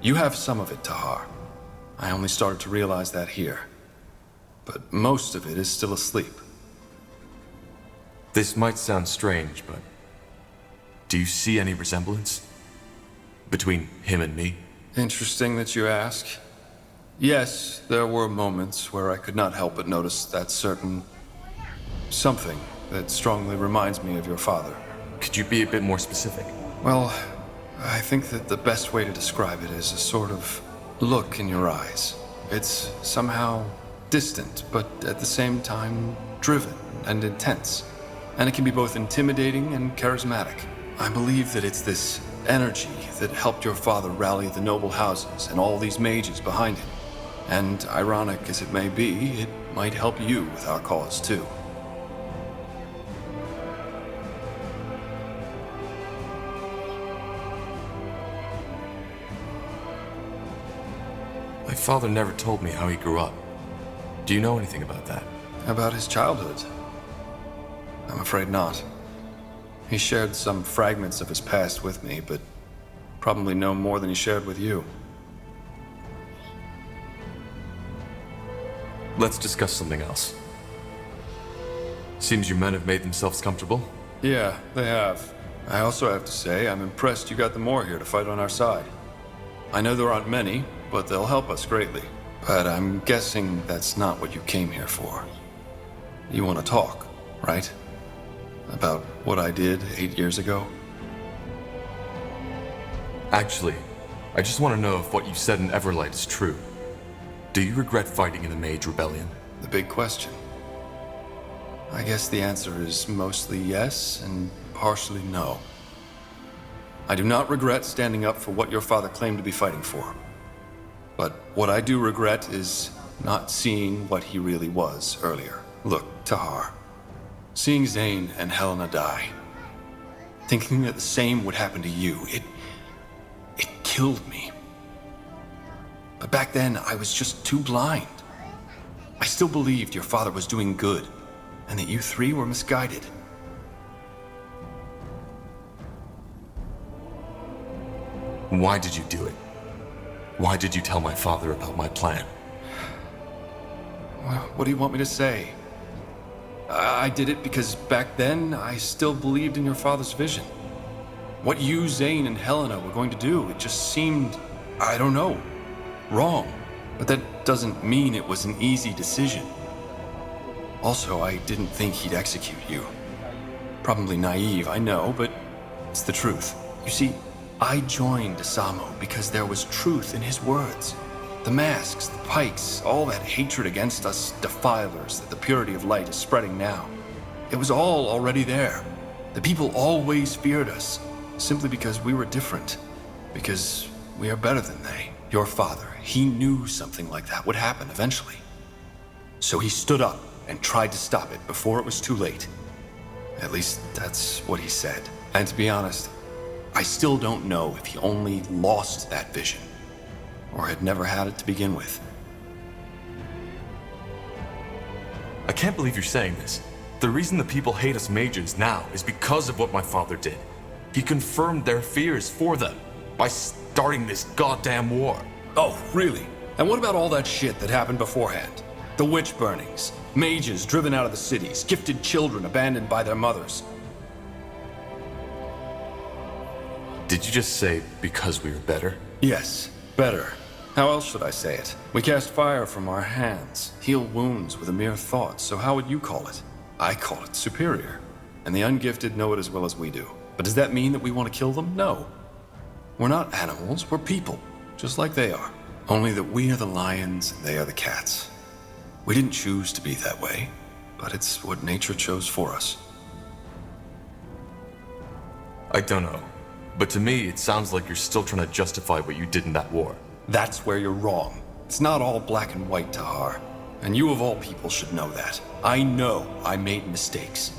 You have some of it, Tahar. I only started to realize that here. But most of it is still asleep. This might sound strange, but... do you see any resemblance between him and me? Interesting that you ask. Yes, there were moments where I could not help but notice that certain... something that strongly reminds me of your father. Could you be a bit more specific? Well, I think that the best way to describe it is a sort of look in your eyes. It's somehow distant, but at the same time driven and intense. And it can be both intimidating and charismatic. I believe that it's this energy that helped your father rally the noble houses and all these mages behind him. And ironic as it may be, it might help you with our cause too. My father never told me how he grew up. Do you know anything about that? About his childhood? I'm afraid not. He shared some fragments of his past with me, but probably no more than he shared with you. Let's discuss something else. Seems your men have made themselves comfortable. Yeah, they have. I also have to say, I'm impressed you got the Moor here to fight on our side. I know there aren't many, but they'll help us greatly. But I'm guessing that's not what you came here for. You want to talk, right? About what I did 8 years ago? Actually, I just want to know if what you said in Everlight is true. Do you regret fighting in the Mage Rebellion? The big question. I guess the answer is mostly yes and partially no. I do not regret standing up for what your father claimed to be fighting for. But what I do regret is not seeing what he really was earlier. Look, Tahar. Seeing Zane and Helena die. Thinking that the same would happen to you, it killed me. But back then, I was just too blind. I still believed your father was doing good, and that you three were misguided. Why did you do it? Why did you tell my father about my plan? What do you want me to say? I did it because back then, I still believed in your father's vision. What you, Zane, and Helena were going to do, it just seemed, I don't know, wrong. But that doesn't mean it was an easy decision. Also, I didn't think he'd execute you. Probably naive, I know, but it's the truth. You see, I joined Asamo because there was truth in his words. The masks, the pikes, all that hatred against us defilers that the purity of light is spreading now. It was all already there. The people always feared us, simply because we were different. Because we are better than they. Your father, he knew something like that would happen eventually. So he stood up and tried to stop it before it was too late. At least that's what he said. And to be honest, I still don't know if he only lost that vision, or had never had it to begin with. I can't believe you're saying this. The reason the people hate us mages now is because of what my father did. He confirmed their fears for them by starting this goddamn war. Oh, really? And what about all that shit that happened beforehand? The witch burnings, mages driven out of the cities, gifted children abandoned by their mothers. Did you just say because we were better? Yes, better. How else should I say it? We cast fire from our hands, heal wounds with a mere thought, so how would you call it? I call it superior. And the ungifted know it as well as we do. But does that mean that we want to kill them? No. We're not animals, we're people, just like they are. Only that we are the lions and they are the cats. We didn't choose to be that way, but it's what nature chose for us. I don't know. But to me, it sounds like you're still trying to justify what you did in that war. That's where you're wrong. It's not all black and white, Tahar. And you of all people should know that. I know I made mistakes.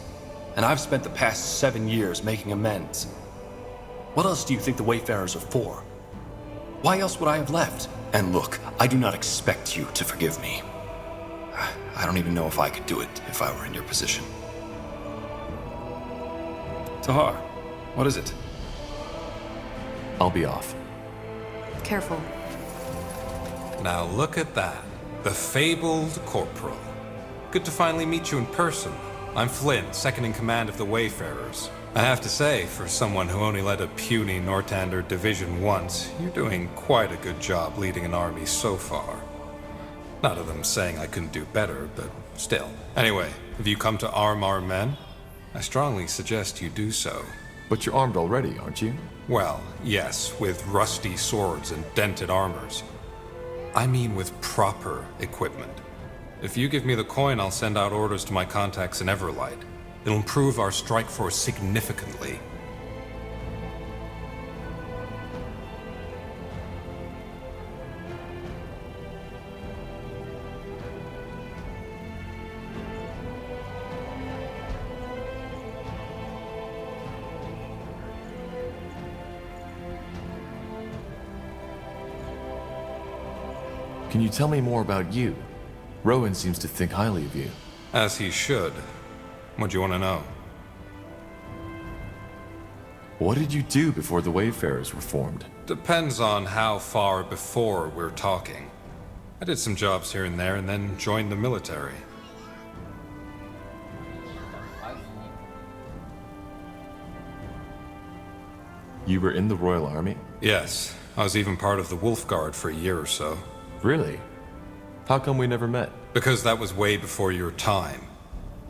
And I've spent the past 7 years making amends. What else do you think the Wayfarers are for? Why else would I have left? And look, I do not expect you to forgive me. I don't even know if I could do it if I were in your position. Tahar, what is it? I'll be off. Careful. Now look at that. The fabled Corporal. Good to finally meet you in person. I'm Flynn, second in command of the Wayfarers. I have to say, for someone who only led a puny Nortander division once, you're doing quite a good job leading an army so far. Not of them saying I couldn't do better, but still. Anyway, have you come to arm our men? I strongly suggest you do so. But you're armed already, aren't you? Well, yes, with rusty swords and dented armors. I mean with proper equipment. If you give me the coin, I'll send out orders to my contacts in Everlight. It'll improve our strike force significantly. Can you tell me more about you? Rowan seems to think highly of you. As he should. What do you want to know? What did you do before the Wayfarers were formed? Depends on how far before we're talking. I did some jobs here and there and then joined the military. You were in the Royal Army? Yes. I was even part of the Wolf Guard for a year or so. Really? How come we never met? Because that was way before your time.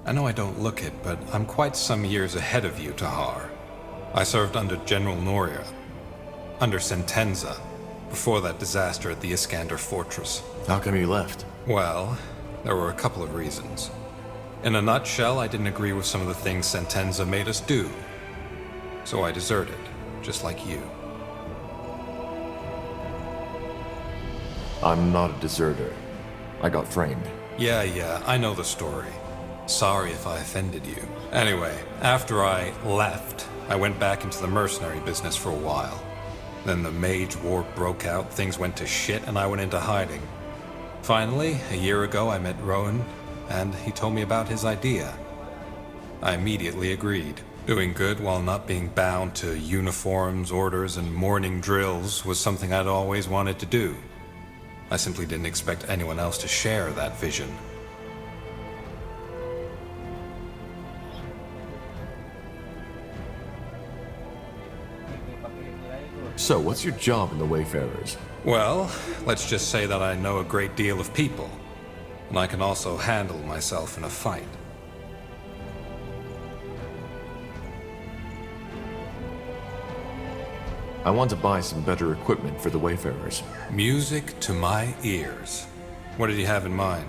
I know I don't look it, but I'm quite some years ahead of you, Tahar. I served under General Noria, under Sentenza, before that disaster at the Iskander Fortress. How come you left? Well, there were a couple of reasons. In a nutshell, I didn't agree with some of the things Sentenza made us do. So I deserted, just like you. I'm not a deserter. I got framed. Yeah, I know the story. Sorry if I offended you. Anyway, after I left, I went back into the mercenary business for a while. Then the Mage War broke out, things went to shit, and I went into hiding. Finally, a year ago, I met Rowan, and he told me about his idea. I immediately agreed. Doing good while not being bound to uniforms, orders, and morning drills was something I'd always wanted to do. I simply didn't expect anyone else to share that vision. So, what's your job in the Wayfarers? Well, let's just say that I know a great deal of people, and I can also handle myself in a fight. I want to buy some better equipment for the Wayfarers. Music to my ears. What did you have in mind?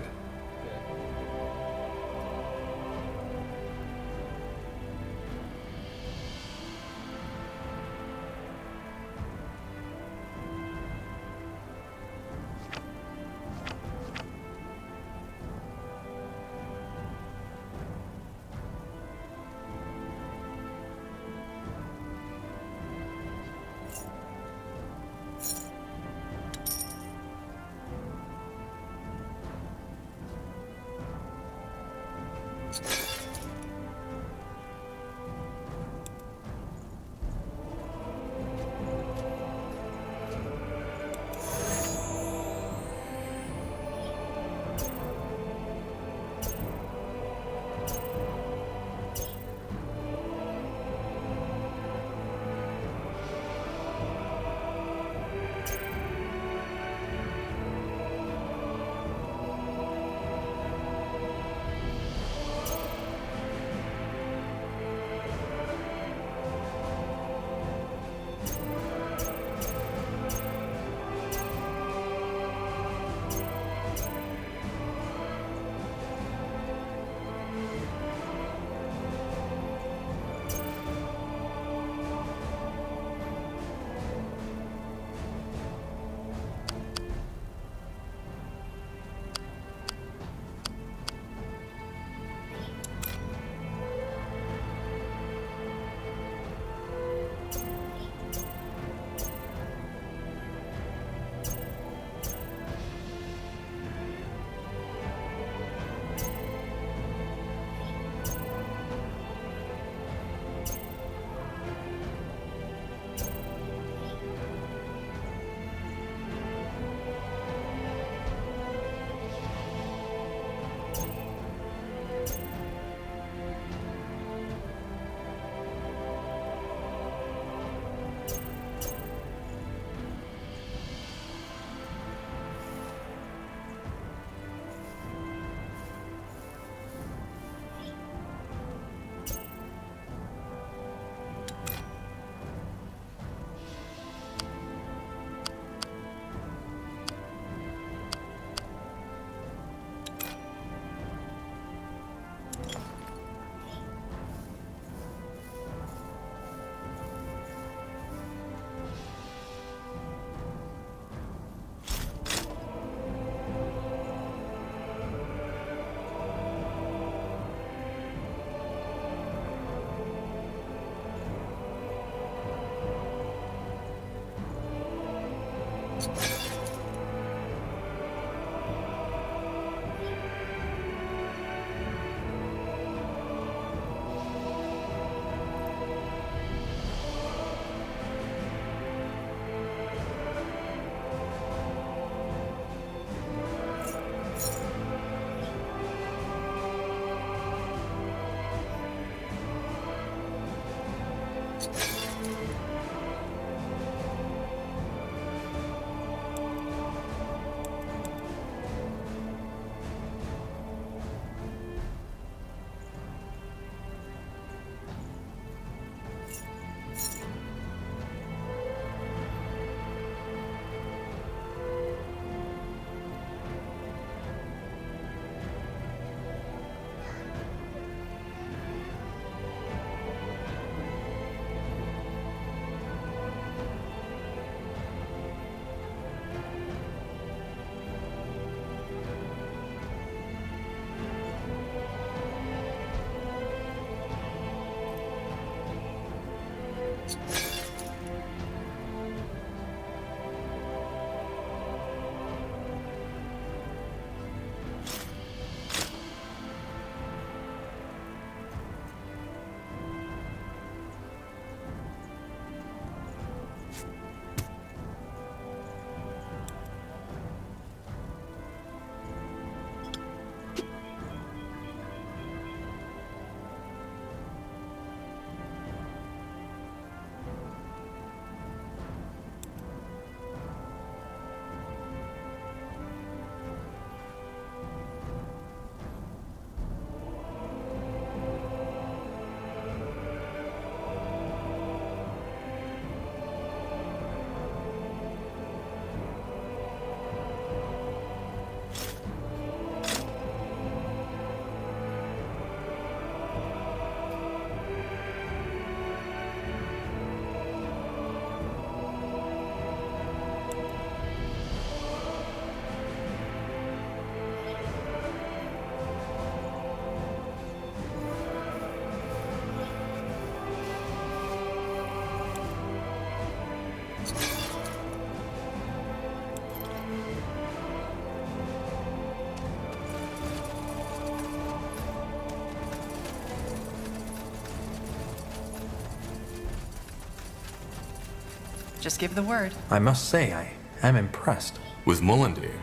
Just give the word. I must say, I am impressed. With Mullendeer?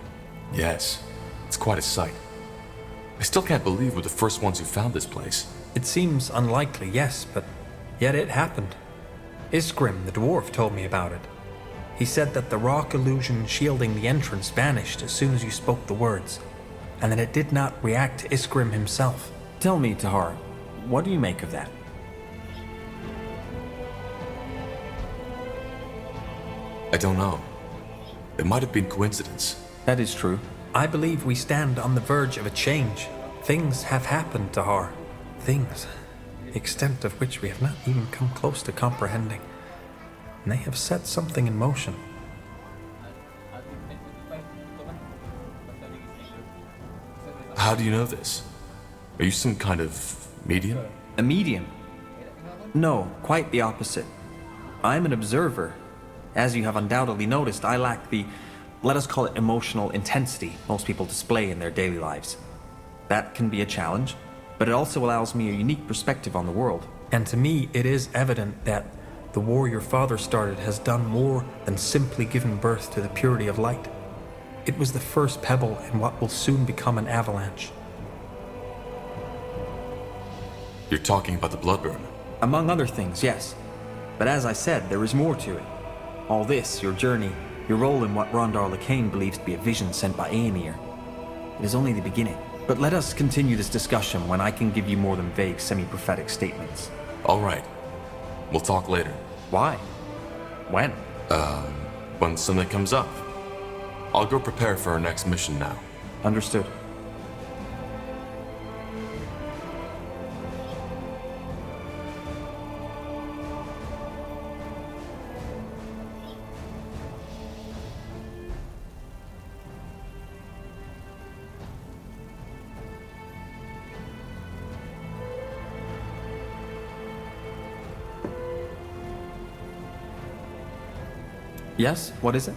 Yes. It's quite a sight. I still can't believe we're the first ones who found this place. It seems unlikely, yes, but yet it happened. Isgrim, the dwarf, told me about it. He said that the rock illusion shielding the entrance vanished as soon as you spoke the words, and that it did not react to Isgrim himself. Tell me, Tahar, what do you make of that? I don't know. It might have been coincidence. That is true. I believe we stand on the verge of a change. Things have happened, Tahar. Things, the extent of which we have not even come close to comprehending. And they have set something in motion. How do you know this? Are you some kind of medium? A medium? No, quite the opposite. I'm an observer. As you have undoubtedly noticed, I lack the, let us call it, emotional intensity most people display in their daily lives. That can be a challenge, but it also allows me a unique perspective on the world. And to me, it is evident that the war your father started has done more than simply given birth to the purity of light. It was the first pebble in what will soon become an avalanche. You're talking about the Bloodburn? Among other things, yes. But as I said, there is more to it. All this, your journey, your role in what Rondar Lacane believes to be a vision sent by Aenir. It is only the beginning. But let us continue this discussion when I can give you more than vague, semi-prophetic statements. All right. We'll talk later. Why? When? When something comes up. I'll go prepare for our next mission now. Understood. Yes? What is it?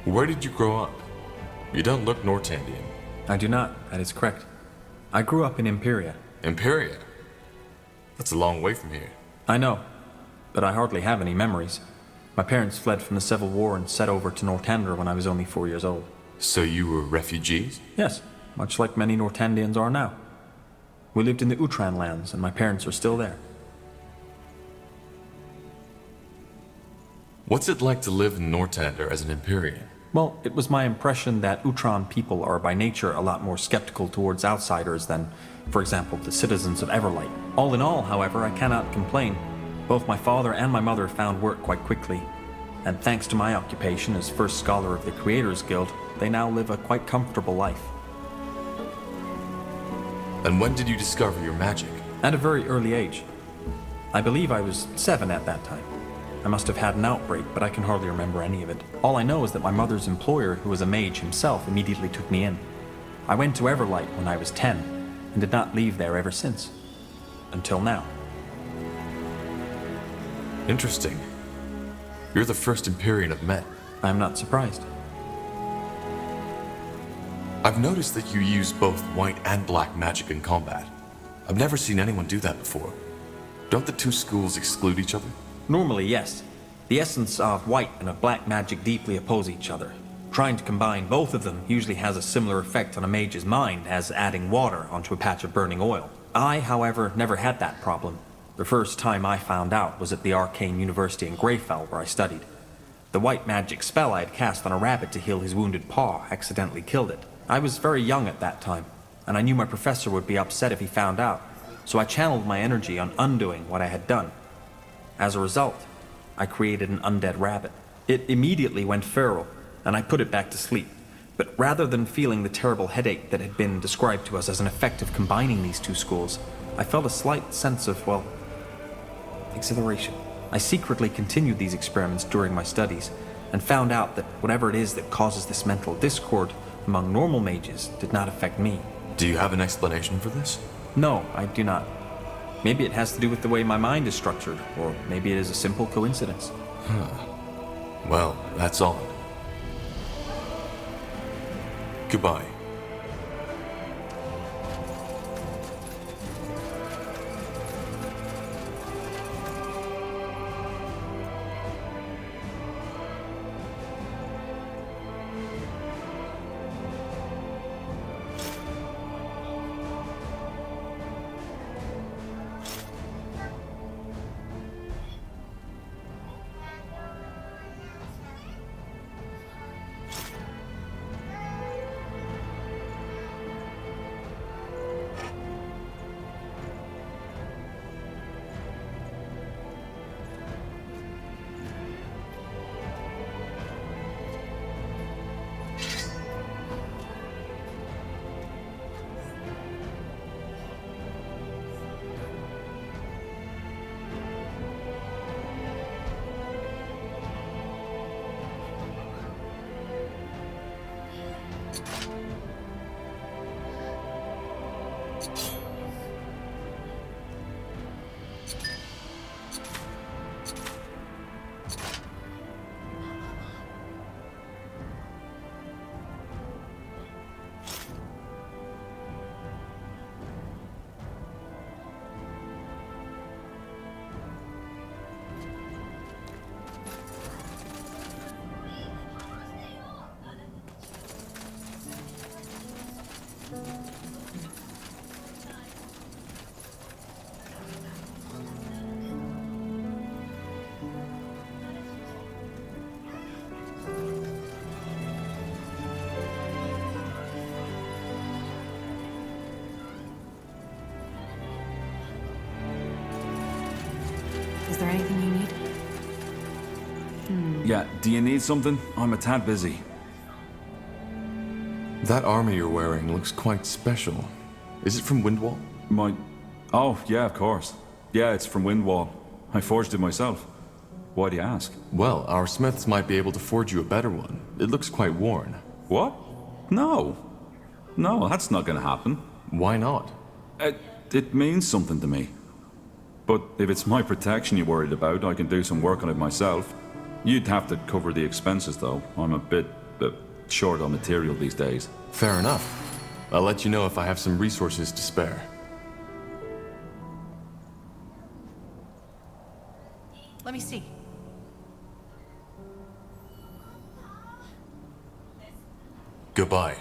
Where did you grow up? You don't look Nortandian. I do not. That is correct. I grew up in Imperia. Imperia? That's a long way from here. I know, but I hardly have any memories. My parents fled from the Civil War and set over to Northander when I was only 4 years old. So you were refugees? Yes, much like many Nortandians are now. We lived in the Utran lands, and my parents are still there. What's it like to live in Nortander as an Empyrean? Well, it was my impression that Utron people are by nature a lot more skeptical towards outsiders than, for example, the citizens of Everlight. All in all, however, I cannot complain. Both my father and my mother found work quite quickly, and thanks to my occupation as first scholar of the Creators Guild, they now live a quite comfortable life. And when did you discover your magic? At a very early age. I believe I was 7 at that time. I must have had an outbreak, but I can hardly remember any of it. All I know is that my mother's employer, who was a mage himself, immediately took me in. I went to Everlight when I was 10, and did not leave there ever since. Until now. Interesting. You're the first Empyrean I've met. I'm not surprised. I've noticed that you use both white and black magic in combat. I've never seen anyone do that before. Don't the two schools exclude each other? Normally, yes. The essence of white and of black magic deeply oppose each other. Trying to combine both of them usually has a similar effect on a mage's mind as adding water onto a patch of burning oil. I, however, never had that problem. The first time I found out was at the Arcane University in Greyfell, where I studied. The white magic spell I had cast on a rabbit to heal his wounded paw accidentally killed it. I was very young at that time, and I knew my professor would be upset if he found out, so I channeled my energy on undoing what I had done. As a result, I created an undead rabbit. It immediately went feral, and I put it back to sleep. But rather than feeling the terrible headache that had been described to us as an effect of combining these two schools, I felt a slight sense of, well, exhilaration. I secretly continued these experiments during my studies, and found out that whatever it is that causes this mental discord among normal mages did not affect me. Do you have an explanation for this? No, I do not. Maybe it has to do with the way my mind is structured, or maybe it is a simple coincidence. Well, that's odd. Goodbye. Is there anything you need? Yeah, do you need something? I'm a tad busy. That armor you're wearing looks quite special. Is it from Windwall? Oh, yeah, of course. Yeah, it's from Windwall. I forged it myself. Why do you ask? Well, our smiths might be able to forge you a better one. It looks quite worn. What? No. No, that's not gonna happen. Why not? It means something to me. But if it's my protection you're worried about, I can do some work on it myself. You'd have to cover the expenses, though. I'm a bit short on material these days. Fair enough. I'll let you know if I have some resources to spare. Let me see. Goodbye.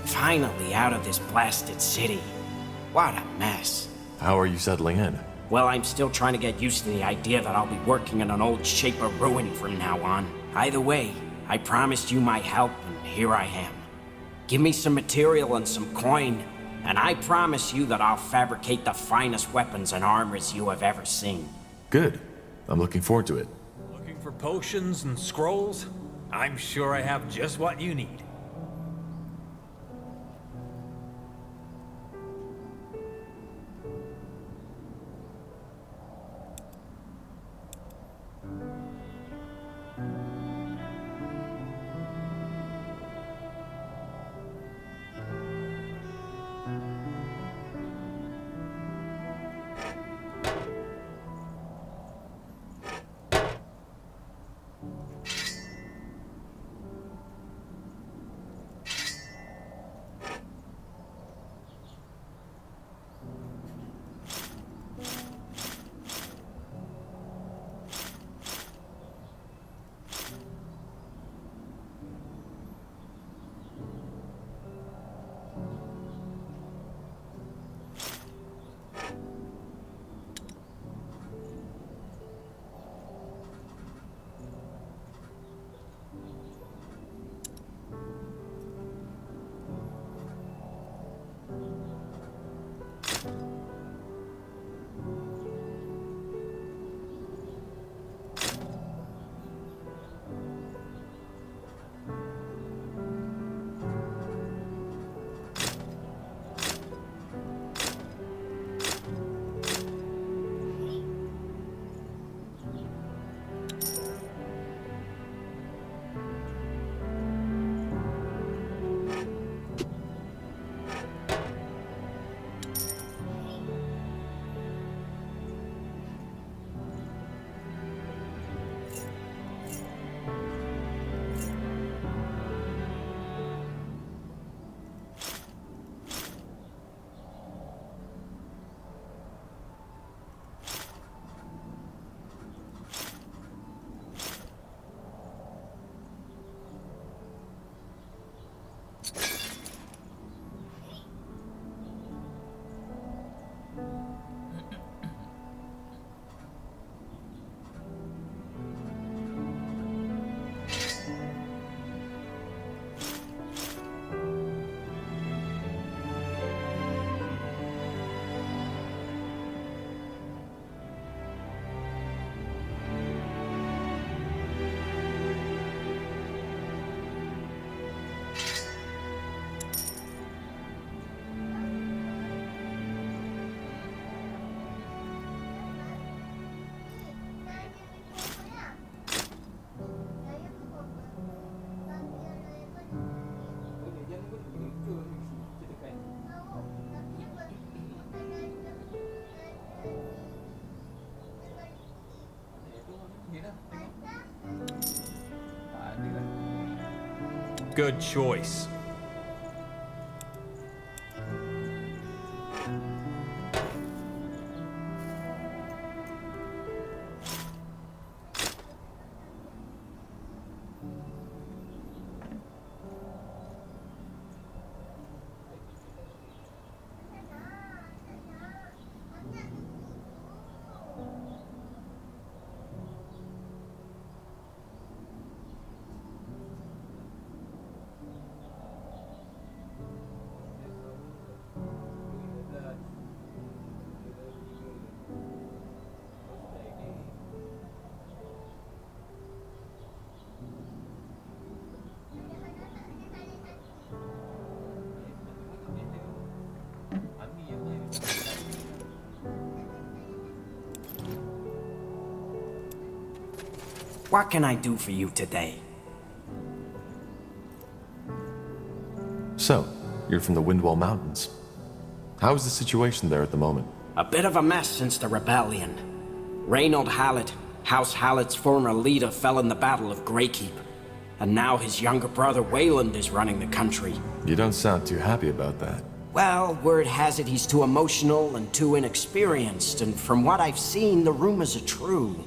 Finally out of this blasted city. What a mess. How are you settling in? Well, I'm still trying to get used to the idea that I'll be working in an old shape of ruin from now on. Either way, I promised you my help, and here I am. Give me some material and some coin, and I promise you that I'll fabricate the finest weapons and armors you have ever seen. Good. I'm looking forward to it. Looking for potions and scrolls? I'm sure I have just what you need. Good choice. What can I do for you today? So, you're from the Windwall Mountains. How is the situation there at the moment? A bit of a mess since the rebellion. Reynold Hallett, House Hallett's former leader, fell in the Battle of Greykeep. And now his younger brother Wayland is running the country. You don't sound too happy about that. Well, word has it he's too emotional and too inexperienced, and from what I've seen, the rumors are true.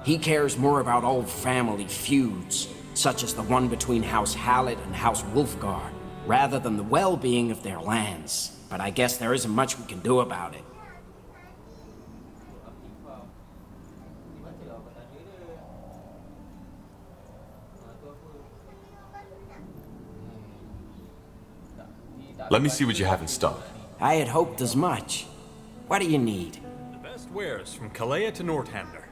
He cares more about old family feuds, such as the one between House Hallett and House Wolfguard, rather than the well-being of their lands. But I guess there isn't much we can do about it. Let me see what you have in stock. I had hoped as much. What do you need? The best wares from Kalea to Northander.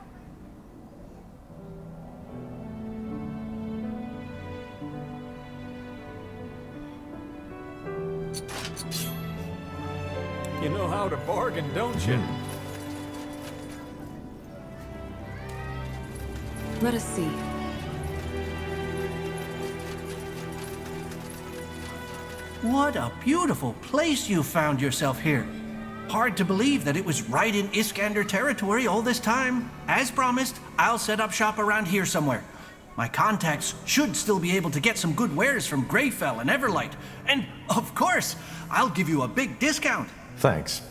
You know how to bargain, don't you? Let us see. What a beautiful place you found yourself here. Hard to believe that it was right in Iskander territory all this time. As promised, I'll set up shop around here somewhere. My contacts should still be able to get some good wares from Greyfell and Everlight. And, of course, I'll give you a big discount. Thanks.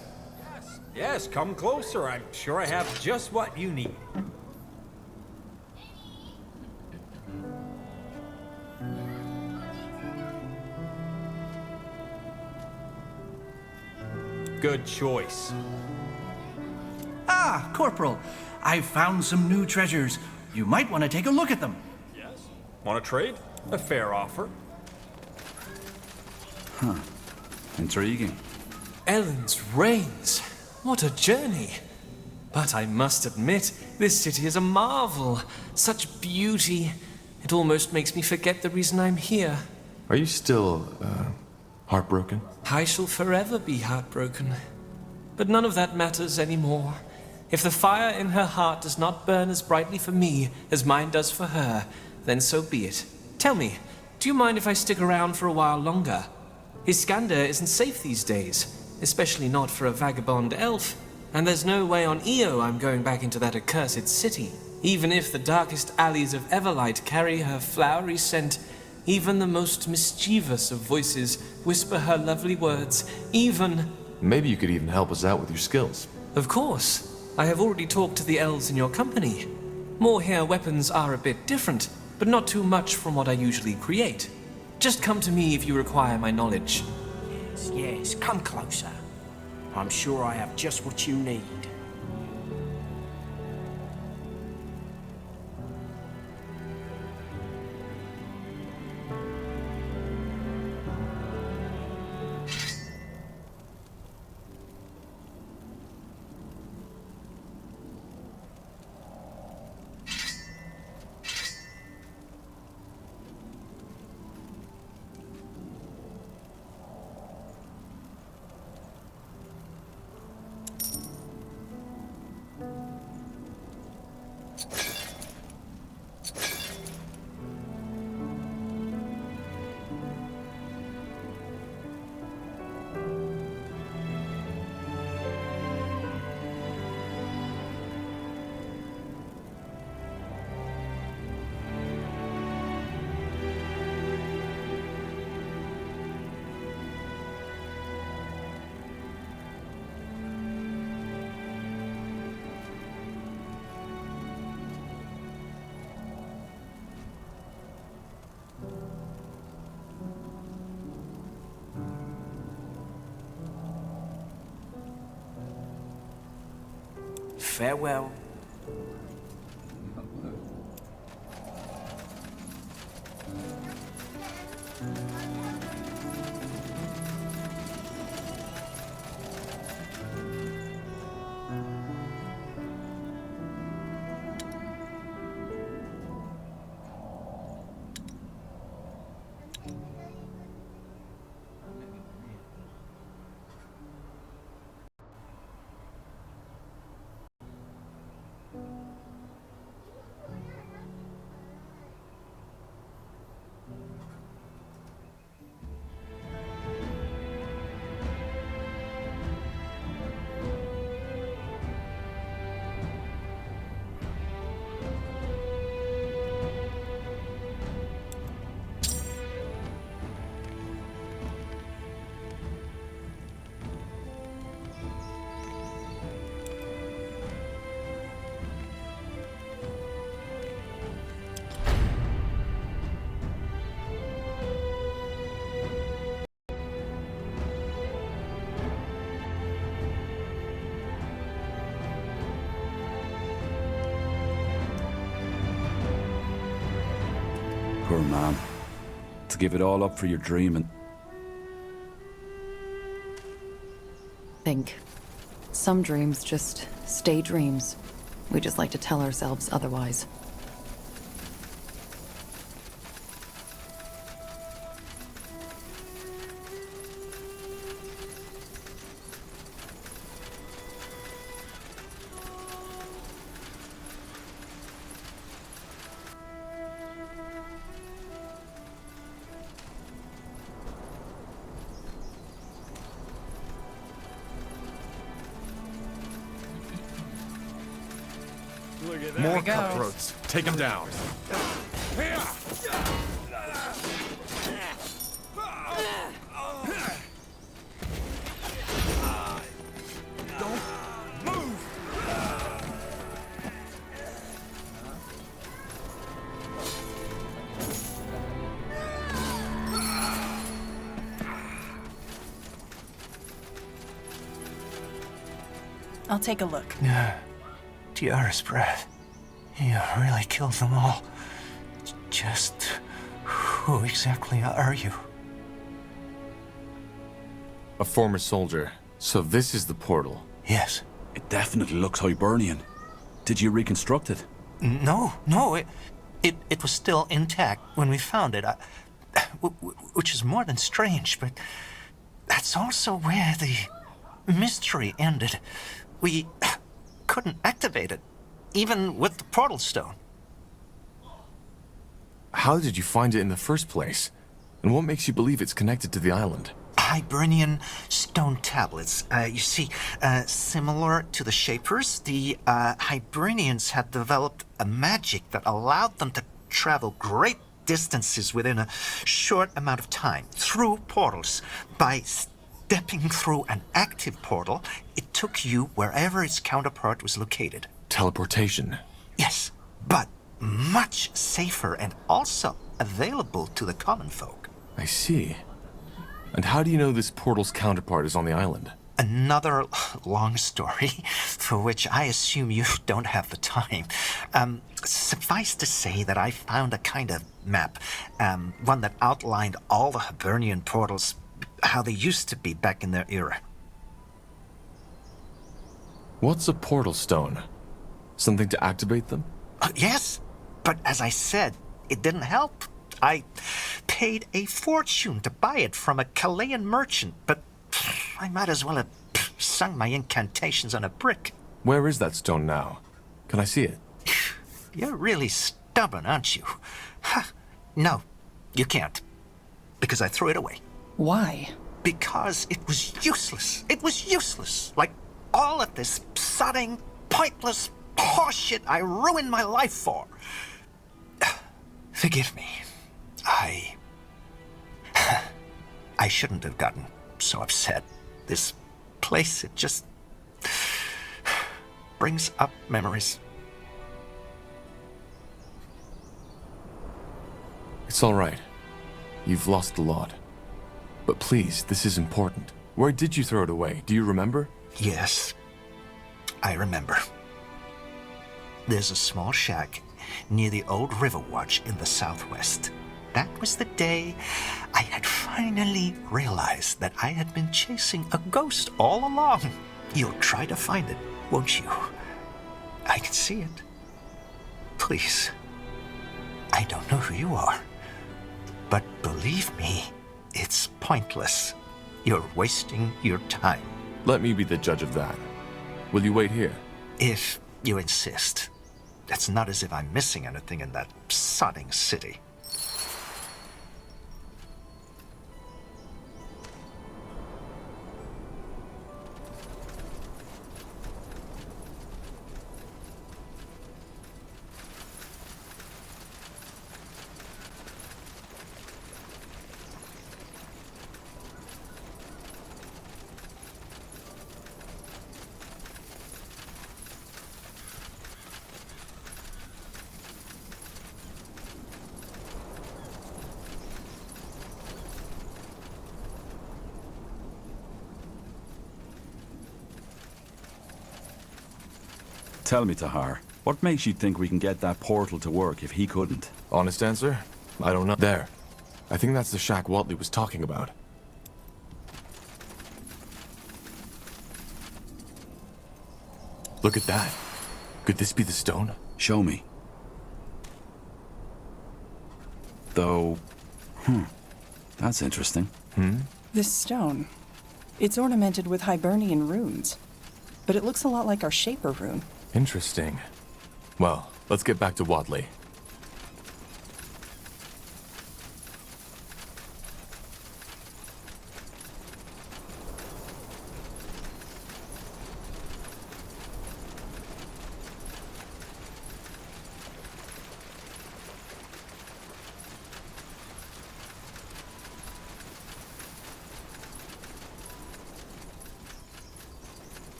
Yes, come closer. I'm sure I have just what you need. Good choice. Ah, Corporal, I've found some new treasures. You might want to take a look at them. Yes. Want to trade? A fair offer. Huh. Intriguing. Ellen's Reigns. What a journey. But I must admit, this city is a marvel. Such beauty. It almost makes me forget the reason I'm here. Are you still, heartbroken? I shall forever be heartbroken. But none of that matters anymore. If the fire in her heart does not burn as brightly for me as mine does for her, then so be it. Tell me, do you mind if I stick around for a while longer? Iskander isn't safe these days, especially not for a vagabond elf. And there's no way on Io I'm going back into that accursed city. Even if the darkest alleys of Everlight carry her flowery scent, even the most mischievous of voices whisper her lovely words, even... Maybe you could even help us out with your skills. Of course. I have already talked to the elves in your company. Moorhair weapons are a bit different, but not too much from what I usually create. Just come to me if you require my knowledge. Yes, yes, come closer. I'm sure I have just what you need. Farewell. Poor man. To give it all up for your dream and... Think. Some dreams just stay dreams. We just like to tell ourselves otherwise. More cutthroats. Take them down. Don't move! I'll take a look. Dearest breath. You really killed them all. Just who exactly are you? A former soldier. So this is the portal. Yes. It definitely looks Hibernian. Did you reconstruct it? No, it was still intact when we found it. Which is more than strange, but that's also where the mystery ended. We couldn't activate it, even with the portal stone. How did you find it in the first place? And what makes you believe it's connected to the island? Hibernian stone tablets. You see, similar to the Shapers, the Hibernians had developed a magic that allowed them to travel great distances within a short amount of time through portals. By stepping through an active portal, it took you wherever its counterpart was located. Teleportation. Yes, but much safer and also available to the common folk. I see. And how do you know this portal's counterpart is on the island? Another long story, for which I assume you don't have the time. Suffice to say that I found a kind of map, one that outlined all the Hibernian portals, how they used to be back in their era. What's a portal stone? Something to activate them? Yes, but as I said, it didn't help. I paid a fortune to buy it from a Chilean merchant, but I might as well have sung my incantations on a brick. Where is that stone now? Can I see it? You're really stubborn, aren't you? No, you can't. Because I threw it away. Why? Because it was useless. It was useless. Like all of this sodding, pointless horseshit I ruined my life for. Forgive me. I shouldn't have gotten so upset. This place, it just brings up memories. It's all right. You've lost a lot. But please, this is important. Where did you throw it away? Do you remember? Yes, I remember. There's a small shack near the old river watch in the southwest. That was the day I had finally realized that I had been chasing a ghost all along. You'll try to find it, won't you? I can see it. Please. I don't know who you are. But believe me, it's pointless. You're wasting your time. Let me be the judge of that. Will you wait here? If you insist. It's not as if I'm missing anything in that sodding city. Tell me, Tahar, what makes you think we can get that portal to work if he couldn't? Honest answer? I don't know. There. I think that's the shack Watley was talking about. Look at that. Could this be the stone? Show me. Though, that's interesting. This stone. It's ornamented with Hibernian runes. But it looks a lot like our Shaper rune. Interesting. Well, let's get back to Watley.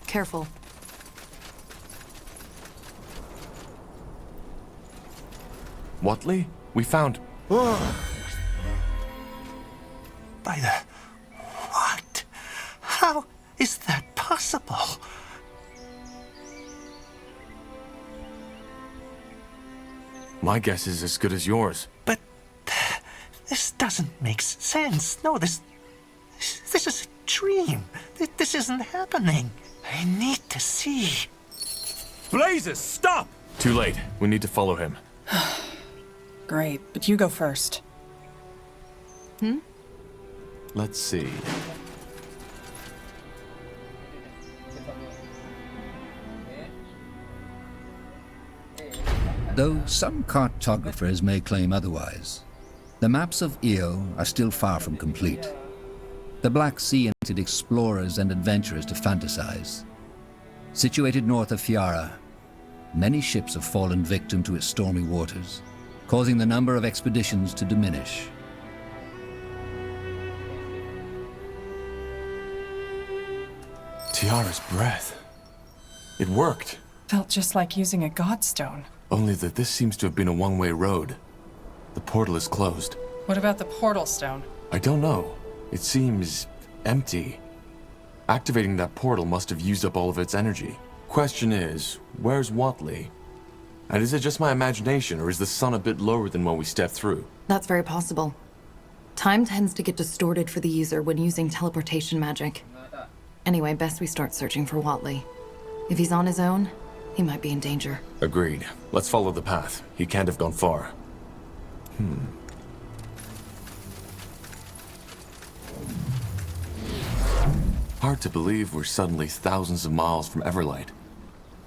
Careful. Watley? We found... By the... What? How is that possible? My guess is as good as yours. But... This doesn't make sense. No, this is a dream. This isn't happening. I need to see. Blazes, stop! Too late. We need to follow him. Great, but you go first. Let's see. Though some cartographers may claim otherwise, the maps of Io are still far from complete. The Black Sea invited explorers and adventurers to fantasize. Situated north of Fiara, many ships have fallen victim to its stormy waters, causing the number of expeditions to diminish. Tiara's breath. It worked. Felt just like using a godstone. Only that this seems to have been a one-way road. The portal is closed. What about the portal stone? I don't know. It seems empty. Activating that portal must have used up all of its energy. Question is, where's Watley? And is it just my imagination, or is the sun a bit lower than when we stepped through? That's very possible. Time tends to get distorted for the user when using teleportation magic. Anyway, best we start searching for Watley. If he's on his own, he might be in danger. Agreed. Let's follow the path. He can't have gone far. Hard to believe we're suddenly thousands of miles from Everlight.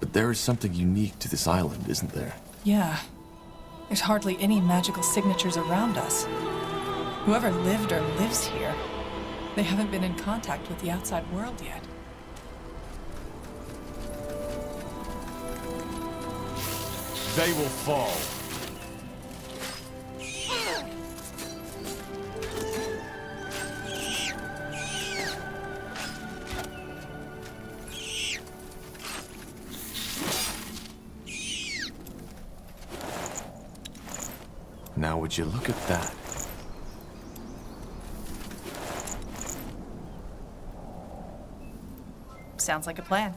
But there is something unique to this island, isn't there? Yeah. There's hardly any magical signatures around us. Whoever lived or lives here, they haven't been in contact with the outside world yet. They will fall. Now would you look at that? Sounds like a plan.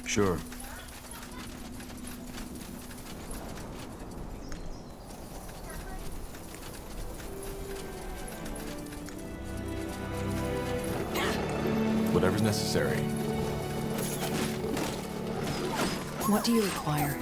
Sure. Whatever's necessary. What do you require?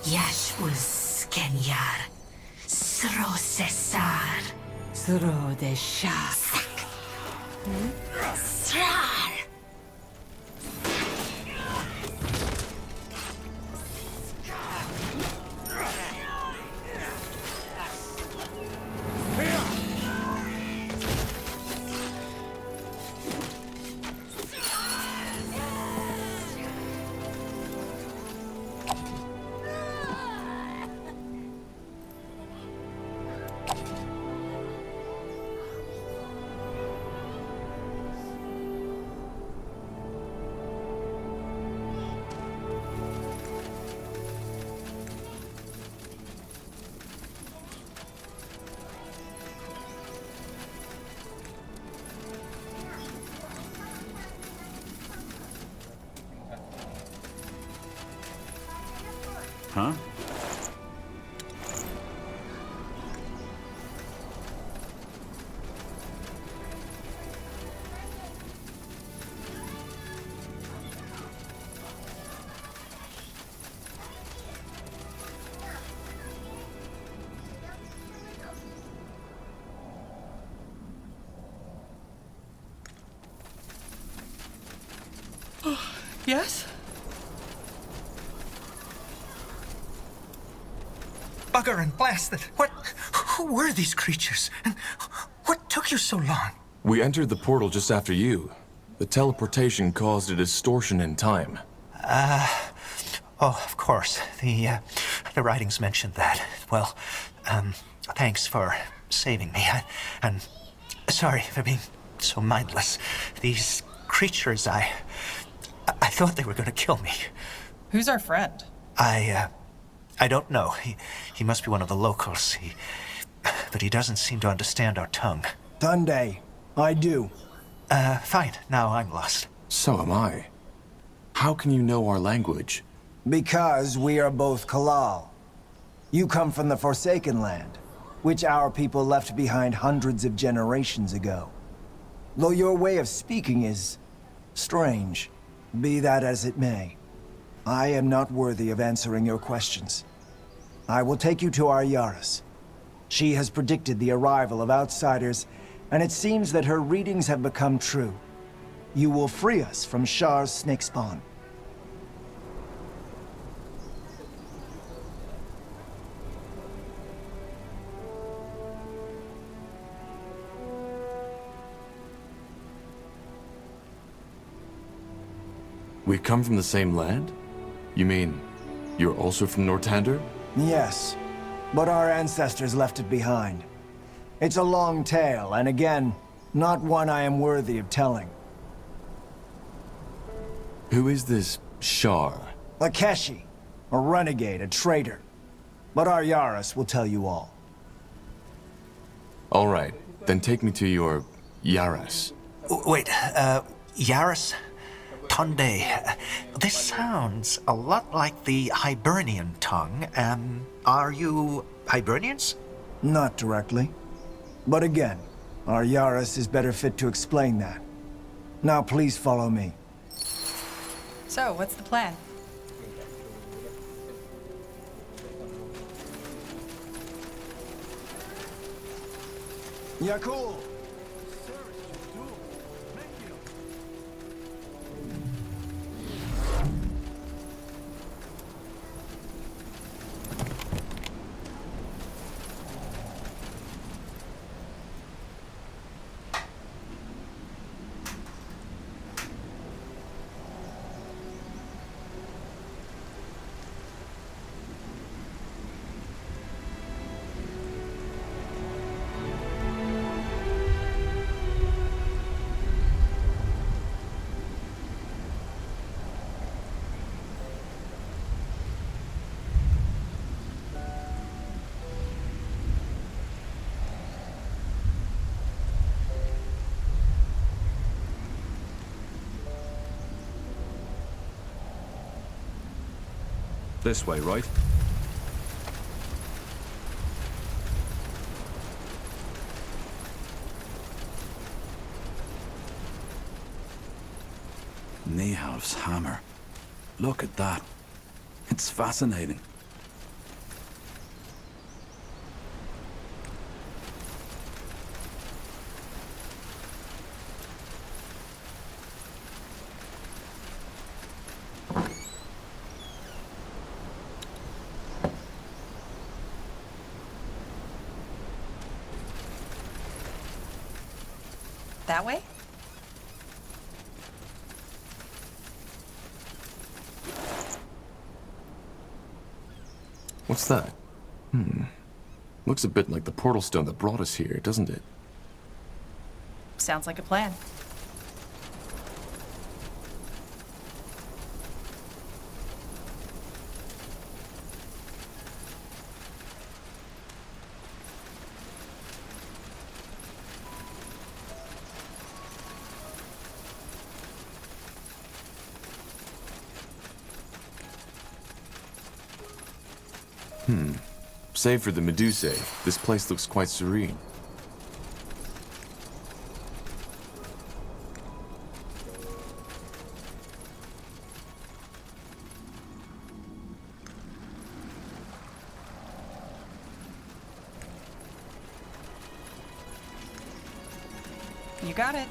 Yashul Skenyar. Sro Cesar. Sro de Shak. Srar. Huh? Yes? Bugger and blast it! Who were these creatures? And what took you so long? We entered the portal just after you. The teleportation caused a distortion in time. Oh, of course. The writings mentioned that. Well, thanks for saving me. And sorry for being so mindless. These creatures, I thought they were going to kill me. Who's our friend? I don't know. He must be one of the locals. But he doesn't seem to understand our tongue. Tunde, I do. Fine. Now I'm lost. So am I. How can you know our language? Because we are both Kalal. You come from the Forsaken Land, which our people left behind hundreds of generations ago. Though your way of speaking is strange, be that as it may. I am not worthy of answering your questions. I will take you to our Yaris. She has predicted the arrival of outsiders, and it seems that her readings have become true. You will free us from Shar's snake spawn. We come from the same land? You mean, you're also from Nortander? Yes, but our ancestors left it behind. It's a long tale, and again, not one I am worthy of telling. Who is this Shar? Akeshi, a renegade, a traitor. But our Yaris will tell you all. All right, then take me to your Yaris. Wait, Yaris? Tunde. This sounds a lot like the Hibernian tongue. Are you Hibernians? Not directly. But again, our Yaris is better fit to explain that. Now please follow me. So, what's the plan? Yakul! This way, right? Nehalf's hammer. Look at that. It's fascinating. That way? What's that? Looks a bit like the portal stone that brought us here, doesn't it? Sounds like a plan. Save for the Medusae, this place looks quite serene. You got it.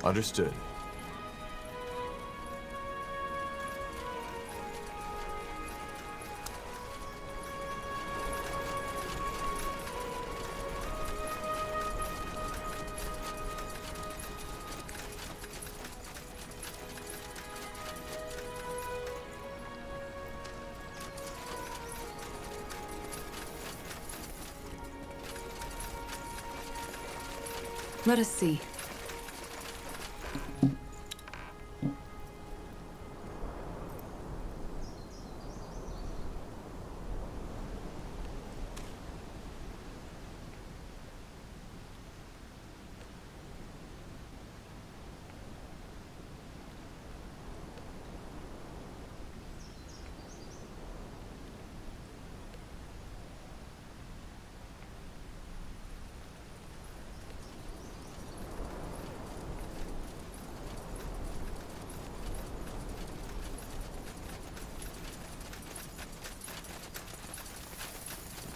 Understood. Let us see.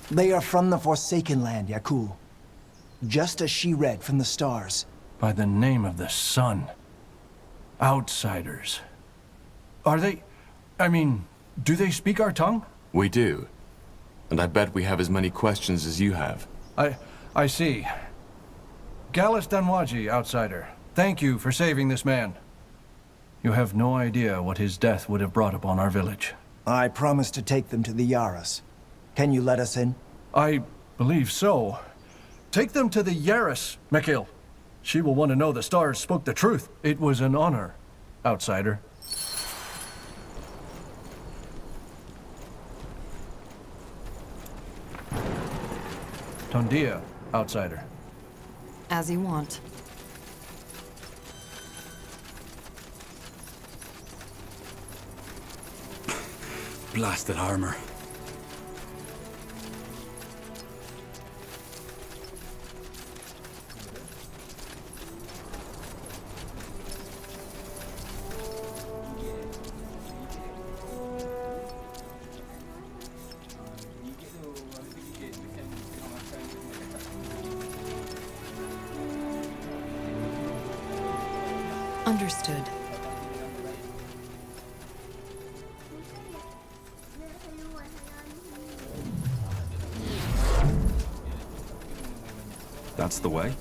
They are from the Forsaken Land, Yakul. Just as she read from the stars. By the name of the sun. Outsiders. Are they... I mean, do they speak our tongue? We do. And I bet we have as many questions as you have. I see. Gallus Danwaji, outsider. Thank you for saving this man. You have no idea what his death would have brought upon our village. I promised to take them to the Yaras. Can you let us in? I believe so. Take them to the Yaris, Mikhail. She will want to know the stars spoke the truth. It was an honor, outsider. Tondia, outsider. As you want. Blasted armor. Understood. That's the way?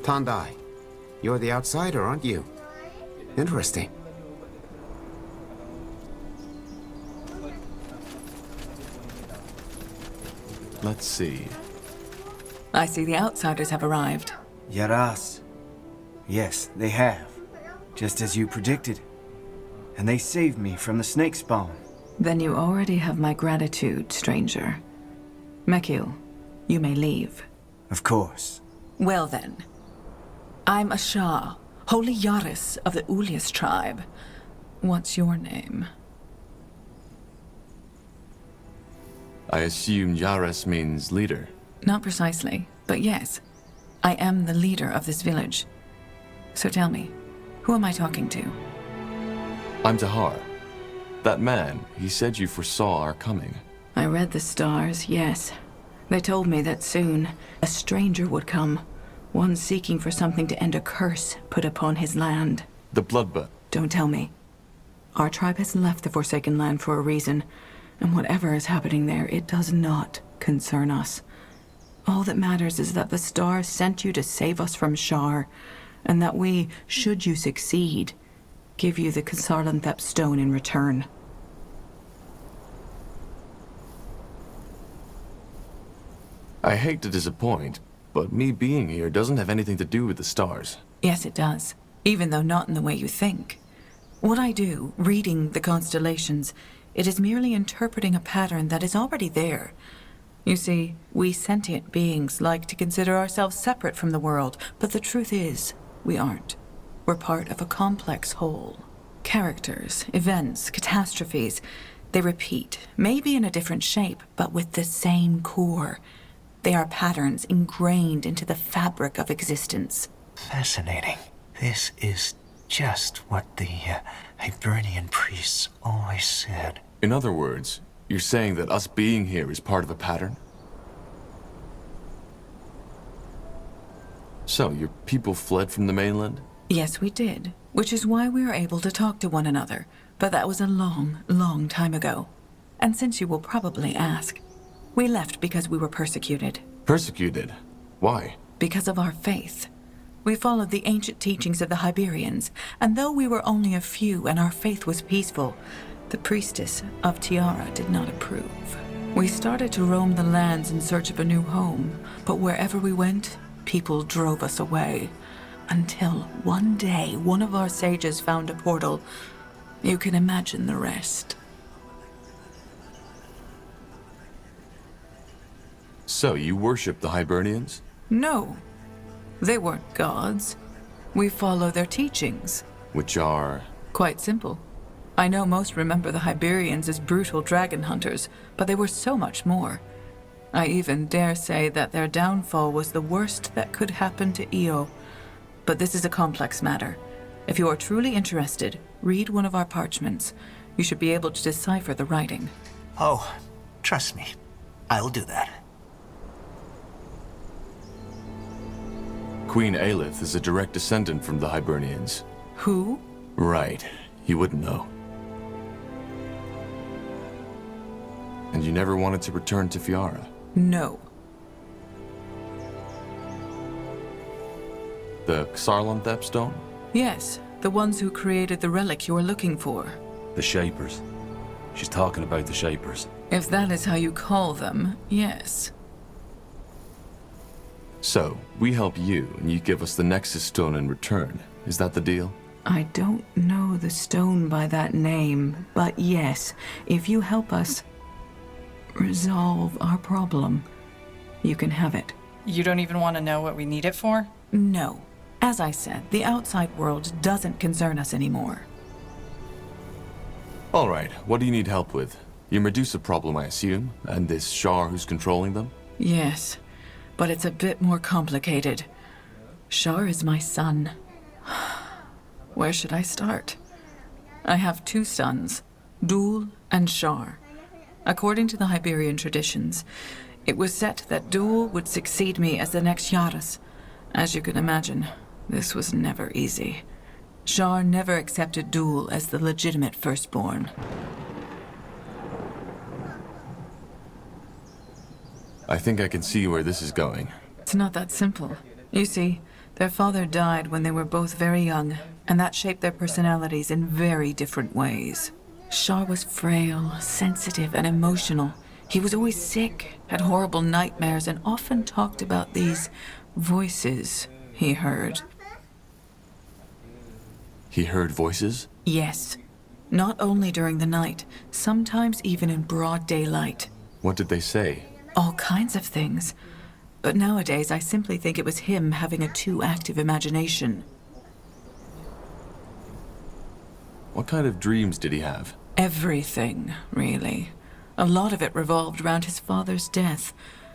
Tandai, you're the outsider, aren't you? Interesting. Let's see. I see the outsiders have arrived. Yaras. Yes, they have. Just as you predicted. And they saved me from the snake spawn. Then you already have my gratitude, stranger. Mekil, you may leave. Of course. Well then. I'm a Shah, holy Yaris of the Ulias tribe. What's your name? I assume Yaras means leader. Not precisely, but yes. I am the leader of this village. So tell me, who am I talking to? I'm Tahar. That man, he said you foresaw our coming. I read the stars, yes. They told me that soon a stranger would come. One seeking for something to end a curse put upon his land. The Bloodbud. Don't tell me. Our tribe has left the Forsaken Land for a reason, and whatever is happening there, it does not concern us. All that matters is that the stars sent you to save us from Shar, and that we, should you succeed, give you the Kasarlanthep stone in return. I hate to disappoint, but me being here doesn't have anything to do with the stars. Yes, it does, even though not in the way you think. What I do, reading the constellations, it is merely interpreting a pattern that is already there. You see, we sentient beings like to consider ourselves separate from the world, but the truth is, we aren't. We're part of a complex whole. Characters, events, catastrophes, they repeat, maybe in a different shape, but with the same core. They are patterns ingrained into the fabric of existence. Fascinating. This is just what the Hibernian priests always said. In other words, you're saying that us being here is part of a pattern? So, your people fled from the mainland? Yes, we did, which is why we were able to talk to one another. But that was a long, long time ago. And since you will probably ask, we left because we were persecuted. Persecuted? Why? Because of our faith. We followed the ancient teachings of the Hiberians, and though we were only a few and our faith was peaceful, the priestess of Tiara did not approve. We started to roam the lands in search of a new home, but wherever we went, people drove us away. Until one day, one of our sages found a portal. You can imagine the rest. So, you worship the Hibernians? No. They weren't gods. We follow their teachings. Which are? Quite simple. I know most remember the Hiberians as brutal dragon hunters, but they were so much more. I even dare say that their downfall was the worst that could happen to Io. But this is a complex matter. If you are truly interested, read one of our parchments. You should be able to decipher the writing. Oh, trust me. I'll do that. Queen Aelith is a direct descendant from the Hibernians. Who? Right. You wouldn't know. And you never wanted to return to Fiara? No. The Xarlanthep stone? Yes, the ones who created the relic you are looking for. The Shapers. She's talking about the Shapers. If that is how you call them, yes. So, we help you, and you give us the Nexus Stone in return. Is that the deal? I don't know the stone by that name, but yes, if you help us resolve our problem, you can have it. You don't even want to know what we need it for? No. As I said, the outside world doesn't concern us anymore. All right, what do you need help with? Your Medusa problem, I assume, and this Shar who's controlling them? Yes, but it's a bit more complicated. Shar is my son. Where should I start? I have two sons, Dul and Shar. According to the Hiberian traditions, it was set that Dul would succeed me as the next Yaras. As you can imagine, this was never easy. Shar never accepted Dul as the legitimate firstborn. I think I can see where this is going. It's not that simple. You see, their father died when they were both very young, and that shaped their personalities in very different ways. Shar was frail, sensitive, and emotional. He was always sick, had horrible nightmares, and often talked about these voices he heard. He heard voices? Yes. Not only during the night, sometimes even in broad daylight. What did they say? All kinds of things. But nowadays, I simply think it was him having a too active imagination. What kind of dreams did he have? Everything, really. A lot of it revolved around his father's death.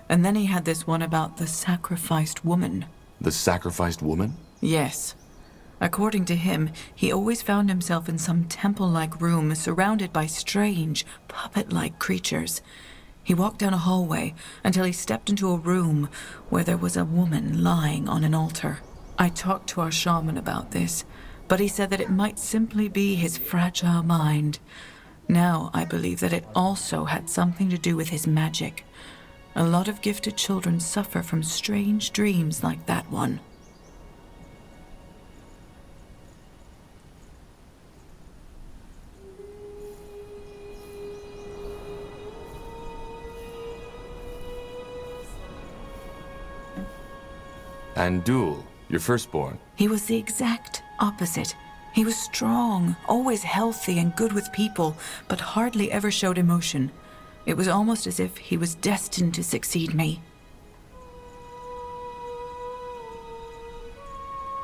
And then he had this one about the sacrificed woman. The sacrificed woman? Yes. According to him, he always found himself in some temple-like room surrounded by strange, puppet-like creatures. He walked down a hallway until he stepped into a room where there was a woman lying on an altar. I talked to our shaman about this, but he said that it might simply be his fragile mind. Now I believe that it also had something to do with his magic. A lot of gifted children suffer from strange dreams like that one. And Duel, your firstborn. He was the exact opposite. He was strong, always healthy and good with people, but hardly ever showed emotion. It was almost as if he was destined to succeed me.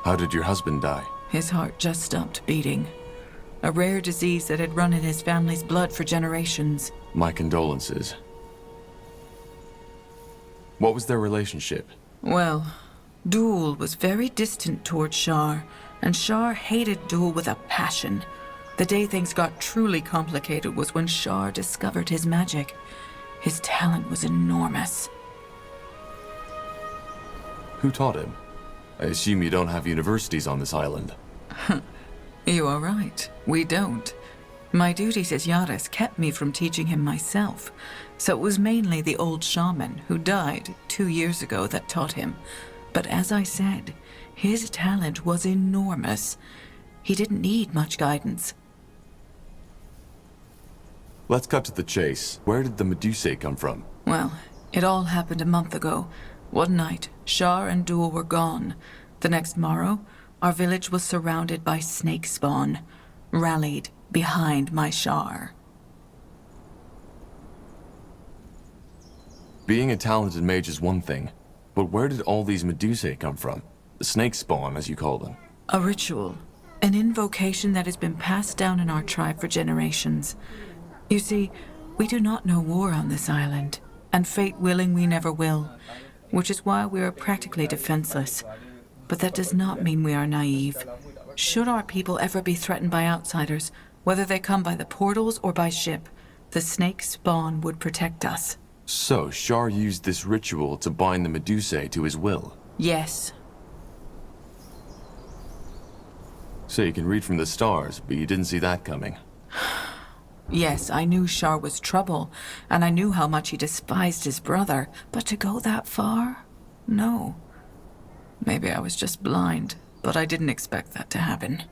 How did your husband die? His heart just stopped beating. A rare disease that had run in his family's blood for generations. My condolences. What was their relationship? Well, Duel was very distant toward Shar, and Shar hated Duel with a passion. The day things got truly complicated was when Shar discovered his magic. His talent was enormous. Who taught him? I assume you don't have universities on this island. You are right. We don't. My duties as Yaris kept me from teaching him myself, so it was mainly the old shaman who died 2 years ago that taught him. But as I said, his talent was enormous. He didn't need much guidance. Let's cut to the chase. Where did the Medusae come from? Well, it all happened a month ago. One night, Shar and Duel were gone. The next morrow, our village was surrounded by snake spawn, rallied behind my Shar. Being a talented mage is one thing, but where did all these Medusae come from? The snake spawn, as you call them. A ritual. An invocation that has been passed down in our tribe for generations. You see, we do not know war on this island, and fate willing we never will, which is why we are practically defenseless. But that does not mean we are naive. Should our people ever be threatened by outsiders, whether they come by the portals or by ship, the snake spawn would protect us. So, Shar used this ritual to bind the Medusae to his will? Yes. So you can read from the stars, but you didn't see that coming. Yes, I knew Shar was trouble, and I knew how much he despised his brother, but to go that far? No. Maybe I was just blind, but I didn't expect that to happen.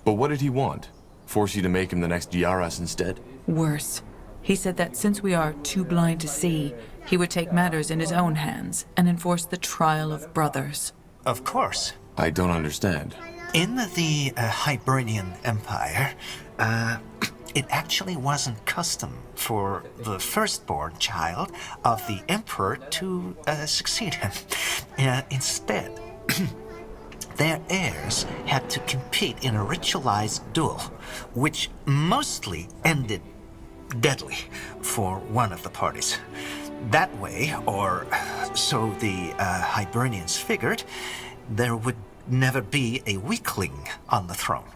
But what did he want? Force you to make him the next Yaras instead? Worse. He said that since we are too blind to see, he would take matters in his own hands and enforce the trial of brothers. Of course. I don't understand. In the Hibernian Empire, it actually wasn't custom for the firstborn child of the emperor to succeed him. Instead, their heirs had to compete in a ritualized duel, which mostly ended deadly for one of the parties. That way, or so the Hibernians figured, there would never be a weakling on the throne.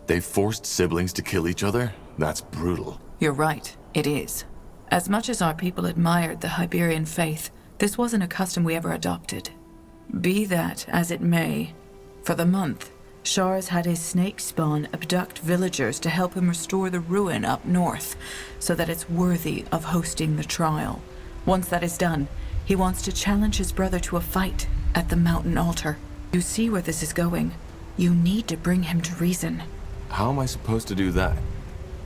They forced siblings to kill each other? That's brutal. You're right, it is. As much as our people admired the Hiberian faith, this wasn't a custom we ever adopted. Be that as it may, for the month, Shar's had his snake spawn abduct villagers to help him restore the ruin up north, so that it's worthy of hosting the trial. Once that is done, he wants to challenge his brother to a fight at the mountain altar. You see where this is going. You need to bring him to reason. How am I supposed to do that?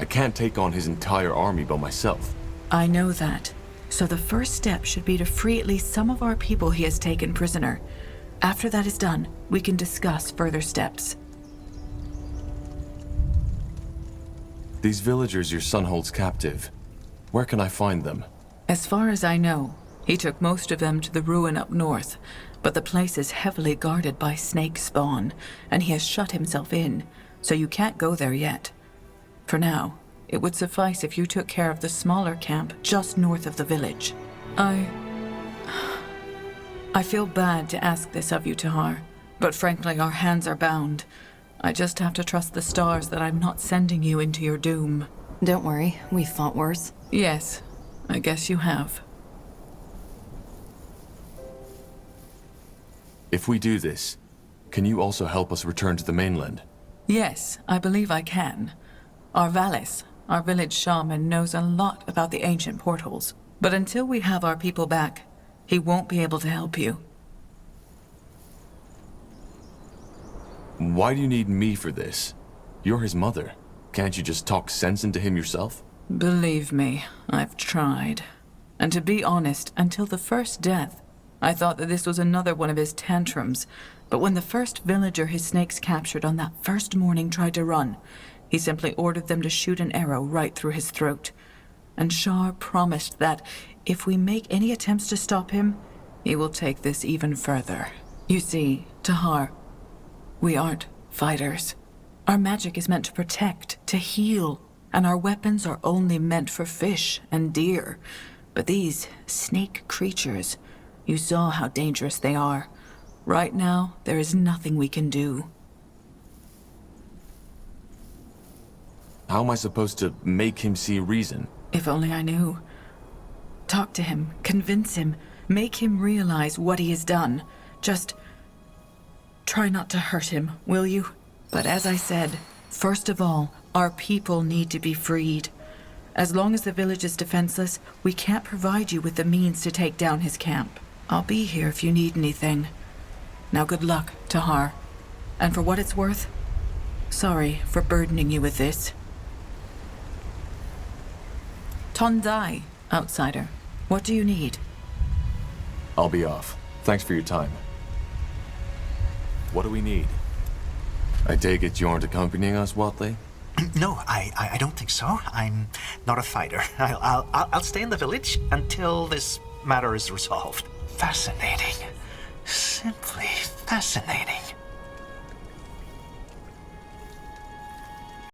I can't take on his entire army by myself. I know that. So the first step should be to free at least some of our people he has taken prisoner. After that is done, we can discuss further steps. These villagers your son holds captive, where can I find them? As far as I know, he took most of them to the ruin up north, but the place is heavily guarded by snake spawn, and he has shut himself in, so you can't go there yet. For now, it would suffice if you took care of the smaller camp just north of the village. I feel bad to ask this of you, Tahar, but frankly our hands are bound. I just have to trust the stars that I'm not sending you into your doom. Don't worry, we fought worse. Yes, I guess you have. If we do this, can you also help us return to the mainland? Yes, I believe I can. Our Valis, our village shaman, knows a lot about the ancient portals. But until we have our people back, he won't be able to help you. Why do you need me for this? You're his mother. Can't you just talk sense into him yourself? Believe me, I've tried. And to be honest, until the first death, I thought that this was another one of his tantrums. But when the first villager his snakes captured on that first morning tried to run, he simply ordered them to shoot an arrow right through his throat. And Shar promised that if we make any attempts to stop him, he will take this even further. You see, Tahar, we aren't fighters. Our magic is meant to protect, to heal, and our weapons are only meant for fish and deer. But these snake creatures, you saw how dangerous they are. Right now, there is nothing we can do. How am I supposed to make him see reason? If only I knew. Talk to him, convince him, make him realize what he has done. Just try not to hurt him, will you? But as I said, first of all, our people need to be freed. As long as the village is defenseless, we can't provide you with the means to take down his camp. I'll be here if you need anything. Now good luck, Tahar. And for what it's worth, sorry for burdening you with this. Tondai, outsider. What do you need? I'll be off. Thanks for your time. What do we need? I take it you aren't accompanying us, Watley? No, I don't think so. I'm not a fighter. I'll stay in the village until this matter is resolved. Fascinating. Simply fascinating.